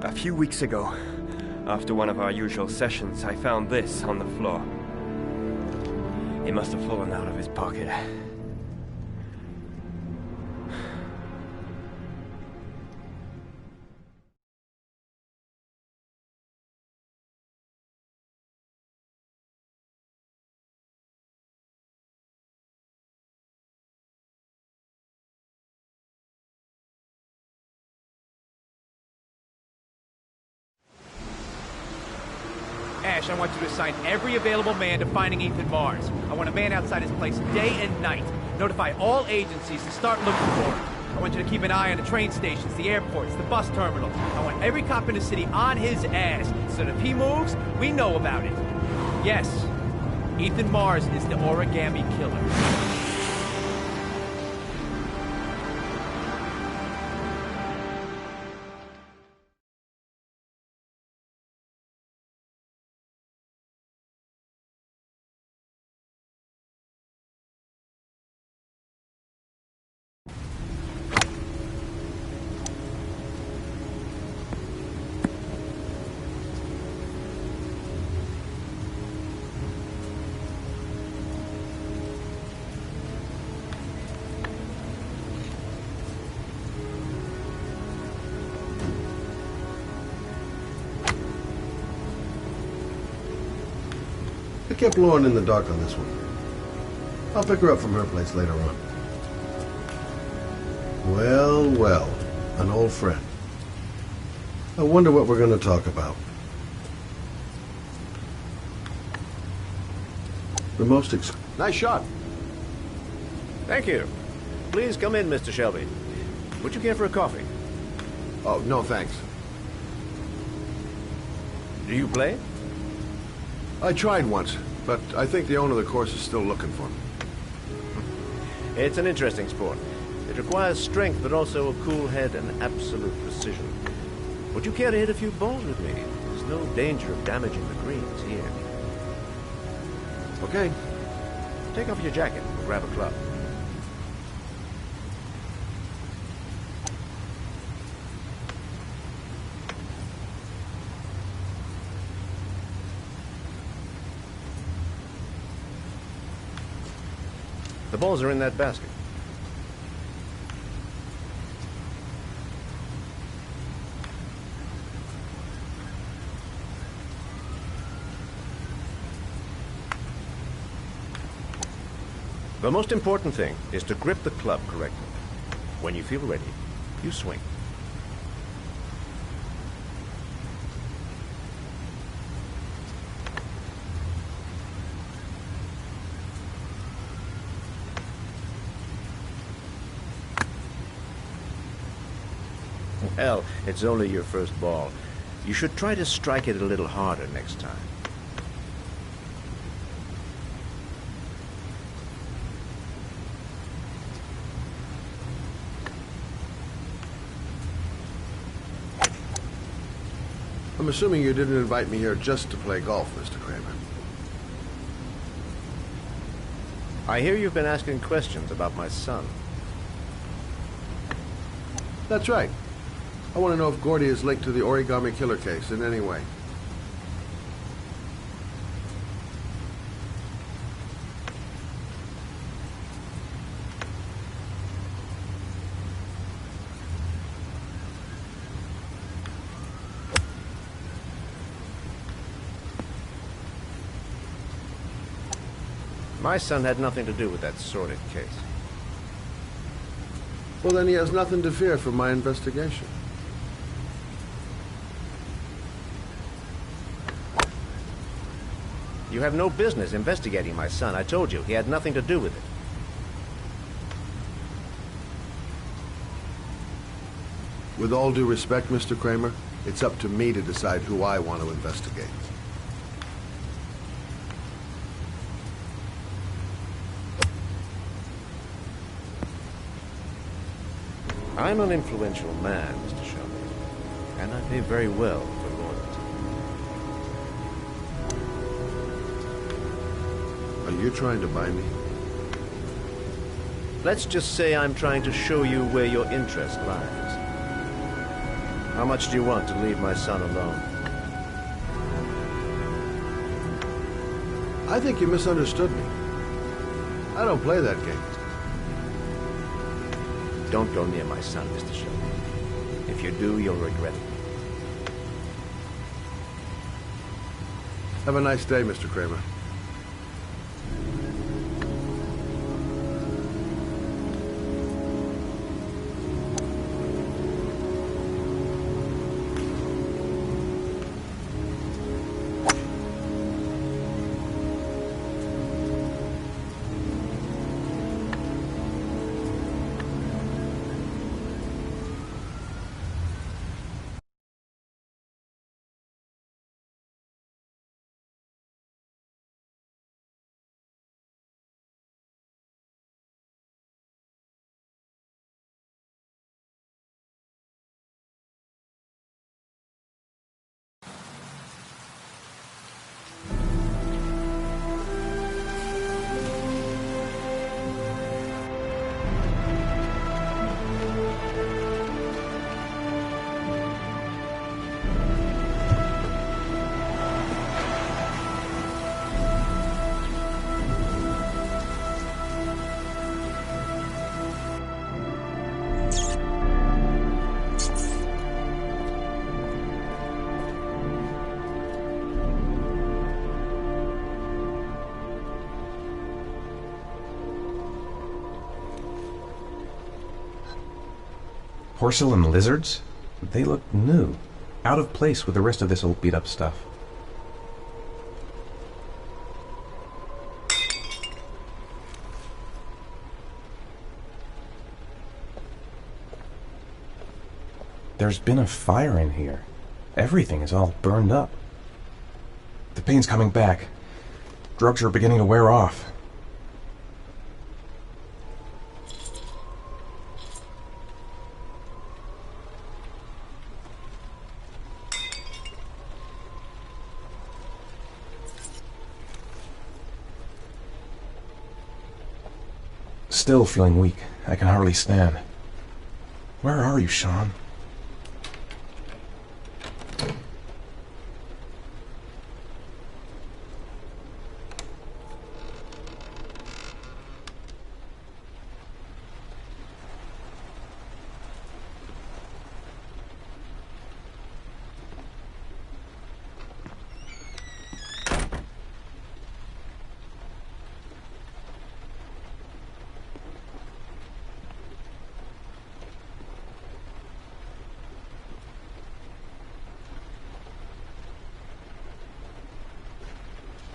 A few weeks ago, after one of our usual sessions, I found this on the floor. It must have fallen out of his pocket. Ash, I want you to assign every available man to finding Ethan Mars. I want a man outside his place day and night. Notify all agencies to start looking for him. I want you to keep an eye on the train stations, the airports, the bus terminals. I want every cop in the city on his ass, so that if he moves, we know about it. Yes, Ethan Mars is the Origami Killer. I kept Lauren in the dark on this one. I'll pick her up from her place later on. Well, well, an old friend. I wonder what we're going to talk about. The most Nice shot. Thank you. Please come in, Mr. Shelby. Would you care for a coffee? Oh, no thanks. Do you play? I tried once, but I think the owner of the course is still looking for me. It's an interesting sport. It requires strength, but also a cool head and absolute precision. Would you care to hit a few balls with me? There's no danger of damaging the greens here. Okay. Take off your jacket and grab a club. The balls are in that basket. The most important thing is to grip the club correctly. When you feel ready, you swing. Well, it's only your first ball. You should try to strike it a little harder next time. I'm assuming you didn't invite me here just to play golf, Mr. Kramer. I hear you've been asking questions about my son. That's right. I want to know if Gordy is linked to the Origami Killer case in any way. My son had nothing to do with that sordid case. Well, then he has nothing to fear from my investigation. You have no business investigating my son. I told you, he had nothing to do with it. With all due respect, Mr. Kramer, it's up to me to decide who I want to investigate. I'm an influential man, Mr. Shelby, and I pay very well for loyalty. Are you trying to buy me? Let's just say I'm trying to show you where your interest lies. How much do you want to leave my son alone? I think you misunderstood me. I don't play that game. Don't go near my son, Mr. Shelby. If you do, you'll regret it. Have a nice day, Mr. Kramer. Porcelain lizards? They look new, out of place with the rest of this old beat-up stuff. There's been a fire in here. Everything is all burned up. The pain's coming back. Drugs are beginning to wear off. Still feeling weak. I can hardly stand. Where are you, Sean?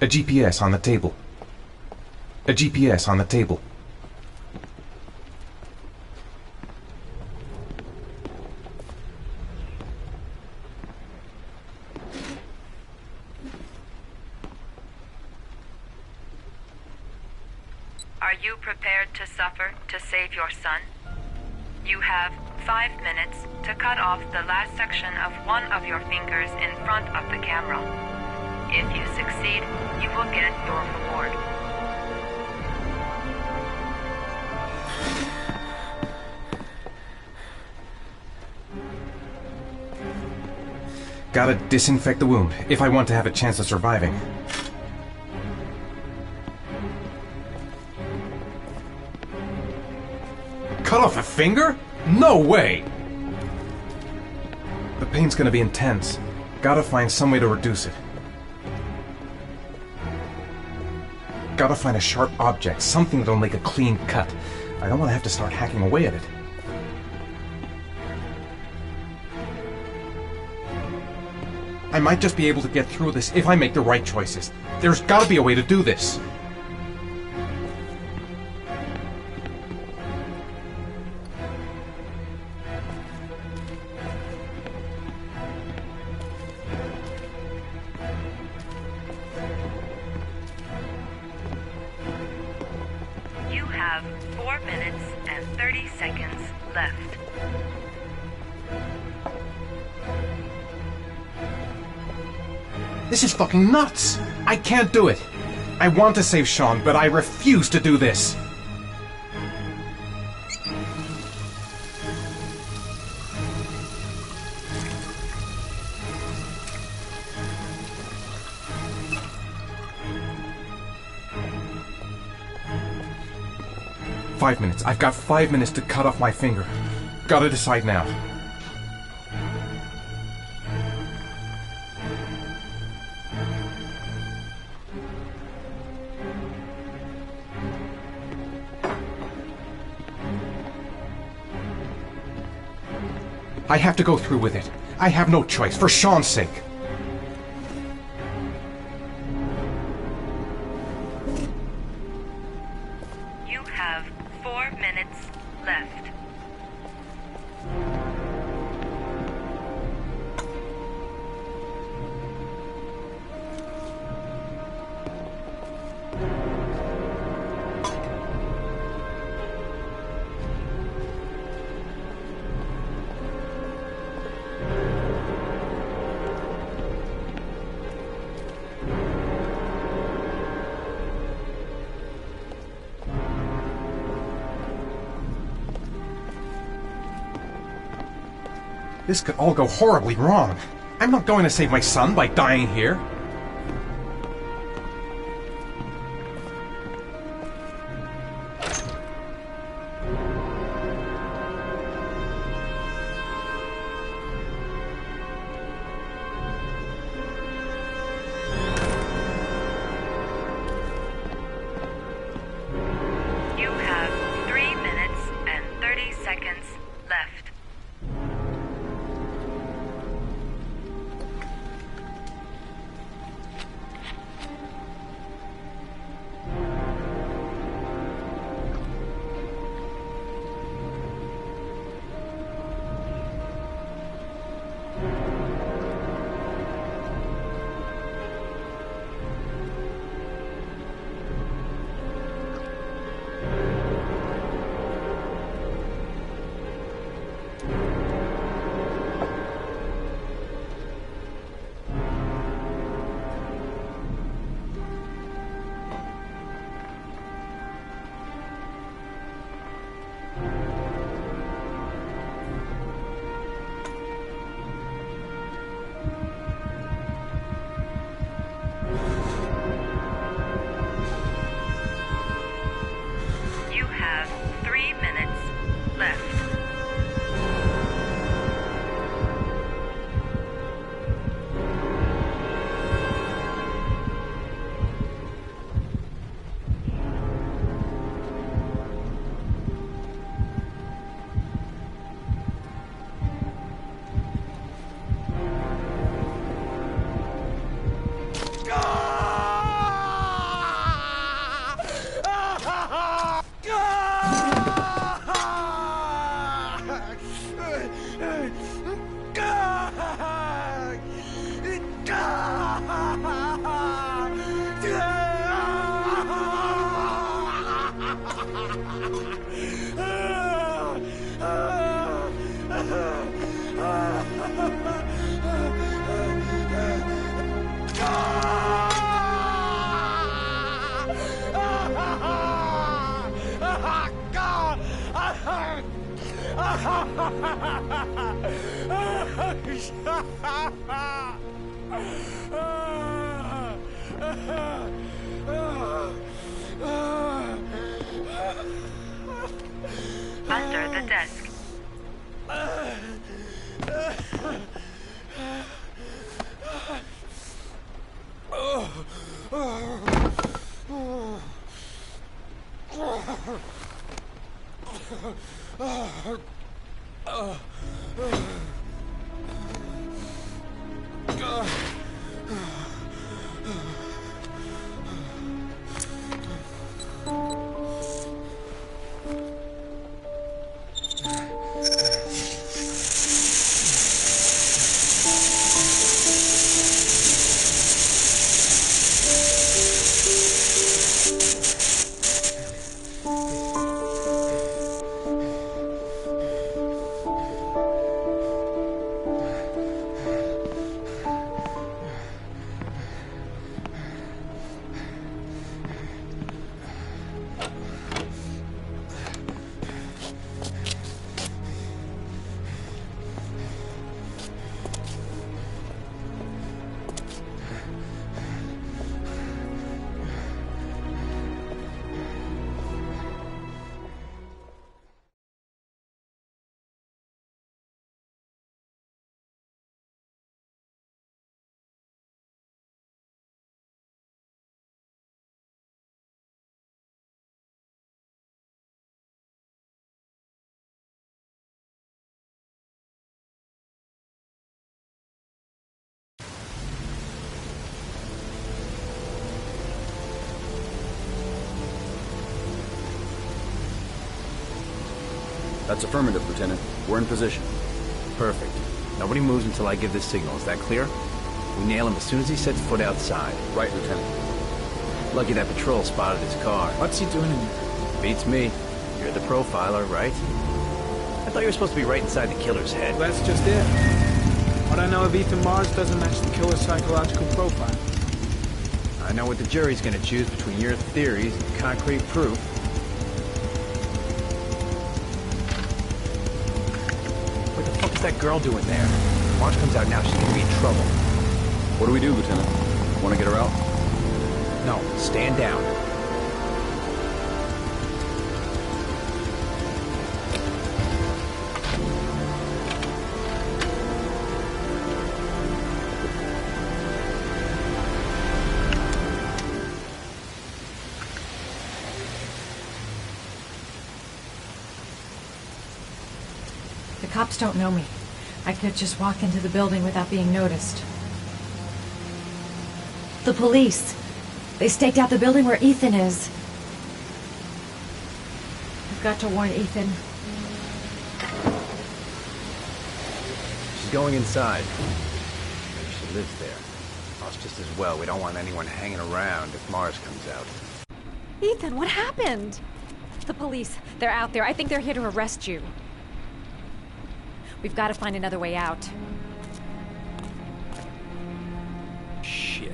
A GPS on the table. A GPS on the table. Are you prepared to suffer to save your son? You have 5 minutes to cut off the last section of one of your fingers in front of the camera. If you succeed, you will get your reward. Gotta disinfect the wound, if I want to have a chance of surviving. Cut off a finger? No way! The pain's gonna be intense. Gotta find some way to reduce it. Gotta find a sharp object, something that'll make a clean cut. I don't want to have to start hacking away at it. I might just be able to get through this if I make the right choices. There's gotta be a way to do this. You have 4 minutes and 30 seconds left. This is fucking nuts! I can't do it! I want to save Sean, but I refuse to do this! Five minutes. I've got 5 minutes to cut off my finger. Gotta decide now. I have to go through with it. I have no choice, for Sean's sake. You have 4 minutes left. This could all go horribly wrong. I'm not going to save my son by dying here. You have 3 minutes and 30 seconds left. You have 3 minutes left. Under the desk. That's affirmative, Lieutenant. We're in position. Perfect. Nobody moves until I give the signal. Is that clear? We nail him as soon as he sets foot outside. Right, Lieutenant. Lucky that patrol spotted his car. What's he doing in there? Beats me. You're the profiler, right? I thought you were supposed to be right inside the killer's head. Well, that's just it. What I know of Ethan Mars doesn't match the killer's psychological profile. I know what the jury's gonna choose between your theories and concrete proof. What the fuck is that girl doing there? If Marge comes out now, she's gonna be in trouble. What do we do, Lieutenant? Want to get her out? No, stand down. The cops don't know me. I could just walk into the building without being noticed. The police. They staked out the building where Ethan is. I've got to warn Ethan. She's going inside. Maybe she lives there. Well, it's just as well. We don't want anyone hanging around if Mars comes out. Ethan, what happened? The police. They're out there. I think they're here to arrest you. We've got to find another way out. Shit.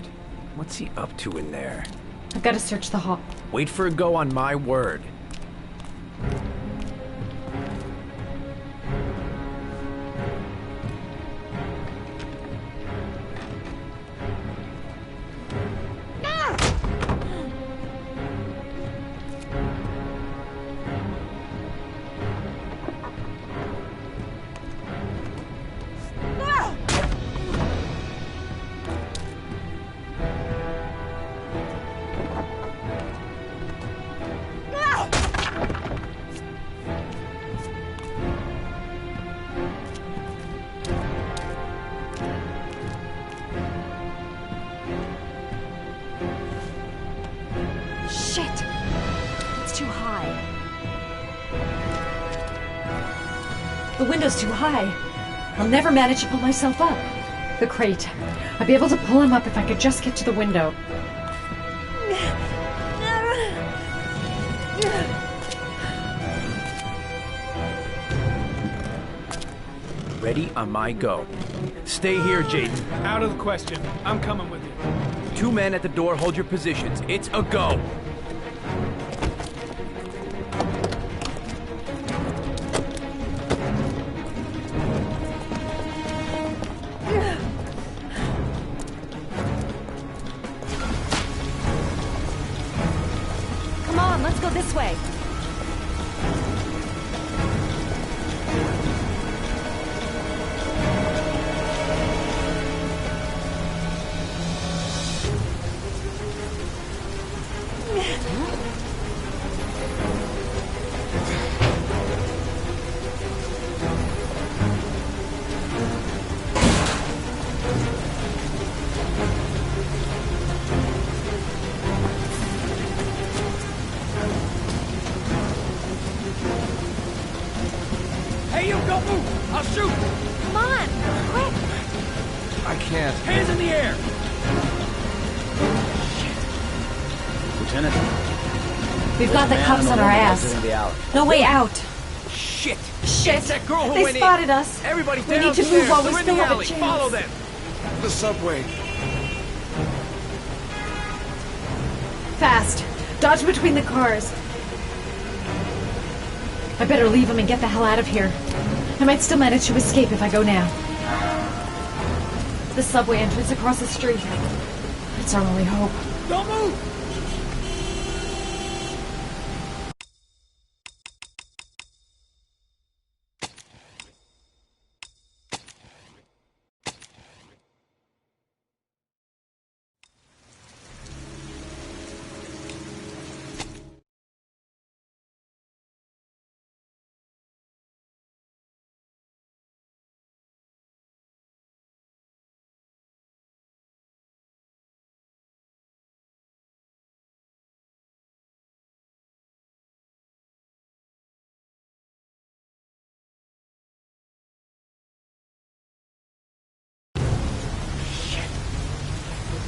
What's he up to in there? I've got to search the hall. Wait for a go on my word. Shit! It's too high. The window's too high. I'll never manage to pull myself up. The crate. I'd be able to pull him up if I could just get to the window. Ready on my go. Stay here, Jaden. Out of the question. I'm coming with you. 2 men at the door, hold your positions. It's a go. Come on, let's go this way. Hey, you, don't move! I'll shoot! Come on, quick! I can't. Hands in the air! Lieutenant? We've got the cops on our ass. No way out. Shit! Shit! It's that girl who They went spotted in. us. Everybody We need to downstairs. move while we They're in still the have a alley. chance. Follow them. The subway. Fast. Dodge between the cars. I better leave him and get the hell out of here. I might still manage to escape if I go now. The subway entrance across the street. It's our only hope. Don't move!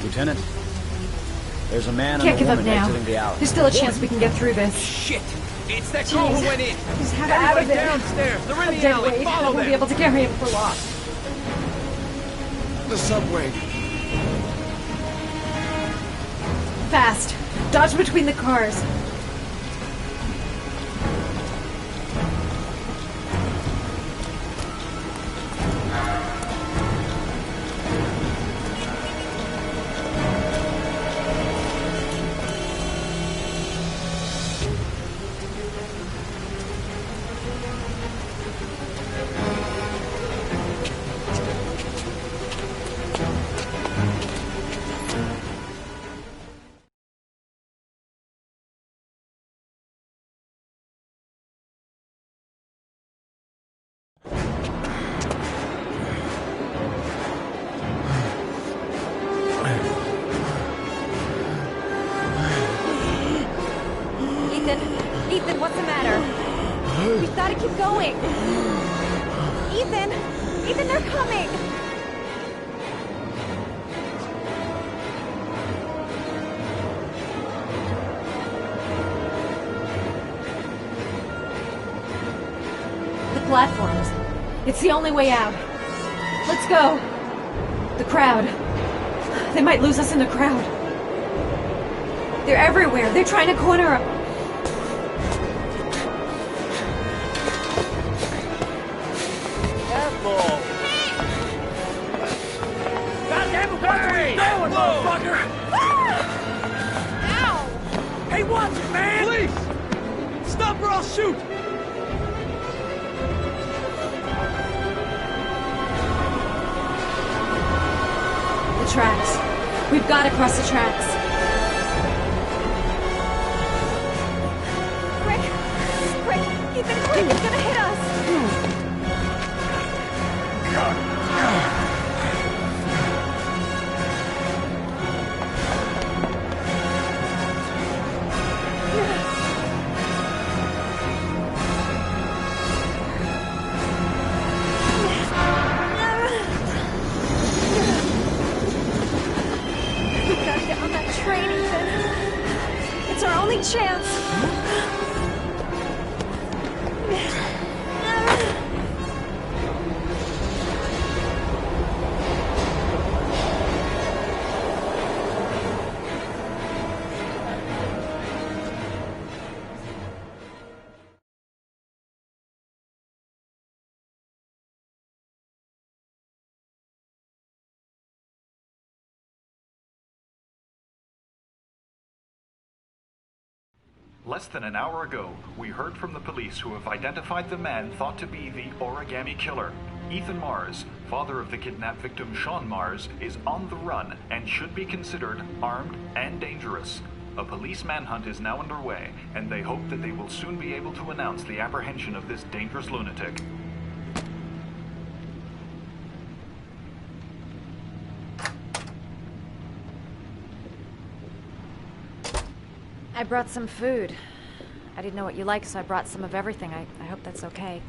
Lieutenant, there's a man Can't and a give up woman now. exiting the alley. There's still a chance we can get through this. Shit! It's that girl who went in! Just have it out of Everybody there. downstairs! They're in the Dead alley! weight. I Follow won't them! be able to carry him for long. The subway. Fast. Dodge between the cars. Ethan, what's the matter? We've got to keep going. Ethan, they're coming. The platforms. It's the only way out. Let's go. The crowd. They might lose us in the crowd. They're everywhere. They're trying to corner us. Careful! Goddamn it, watch where you're going, motherfucker! Ow! Hey, watch it, man! Please! Stop or I'll shoot! The tracks. We've got to cross the tracks. Quick, Ethan, quick, it's gonna hit us. We've got to get on that train, Ethan. It's our only chance. Less than an hour ago, we heard from the police who have identified the man thought to be the Origami Killer. Ethan Mars, father of the kidnapped victim Sean Mars, is on the run and should be considered armed and dangerous. A police manhunt is now underway, and they hope that they will soon be able to announce the apprehension of this dangerous lunatic. I brought some food. I didn't know what you like, so I brought some of everything. I hope that's okay.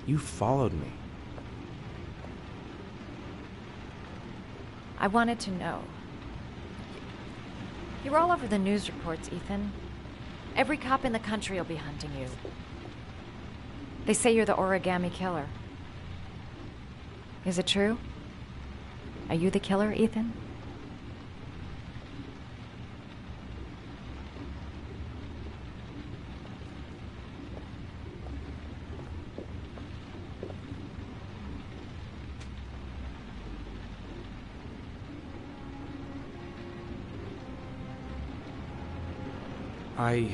You followed me. I wanted to know. You're all over the news reports, Ethan. Every cop in the country will be hunting you. They say you're the Origami Killer. Is it true? Are you the killer, Ethan? I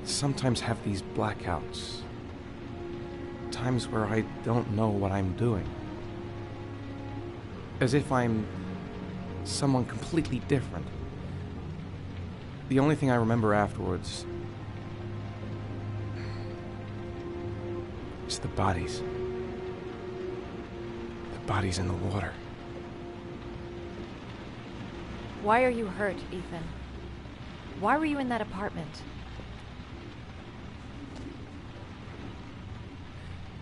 sometimes have these blackouts. Times where I don't know what I'm doing. As if I'm someone completely different. The only thing I remember afterwards is the bodies. The bodies in the water. Why are you hurt, Ethan? Why were you in that apartment?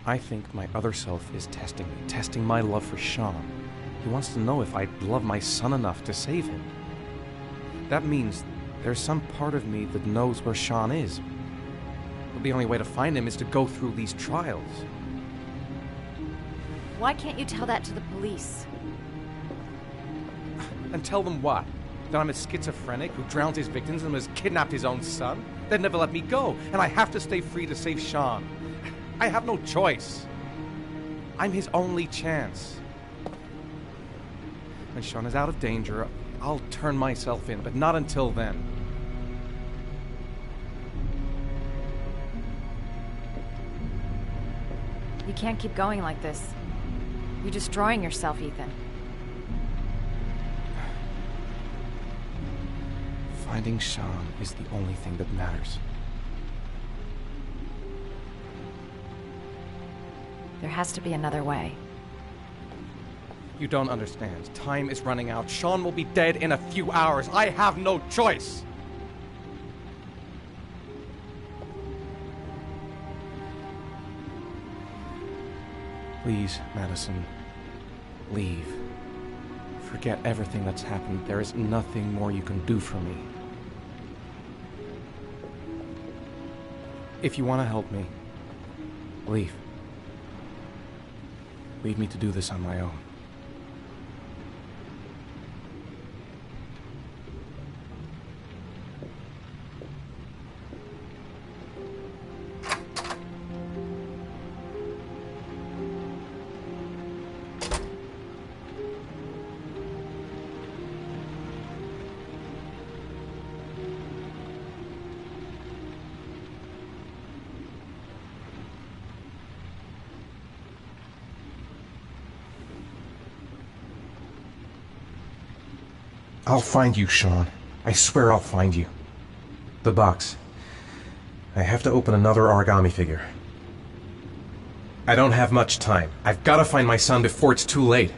I think my other self is testing me, testing my love for Sean. He wants to know if I love my son enough to save him. That means there's some part of me that knows where Sean is. But the only way to find him is to go through these trials. Why can't you tell that to the police? And tell them what? That I'm a schizophrenic who drowned his victims and has kidnapped his own son? They'd never let me go, and I have to stay free to save Sean. I have no choice. I'm his only chance. When Sean is out of danger, I'll turn myself in, but not until then. You can't keep going like this. You're destroying yourself, Ethan. Finding Sean is the only thing that matters. There has to be another way. You don't understand. Time is running out. Sean will be dead in a few hours. I have no choice. Please, Madison, leave. Forget everything that's happened. There is nothing more you can do for me. If you want to help me, leave. Leave me to do this on my own. I'll find you, Sean. I swear I'll find you. The box. I have to open another origami figure. I don't have much time. I've got to find my son before it's too late.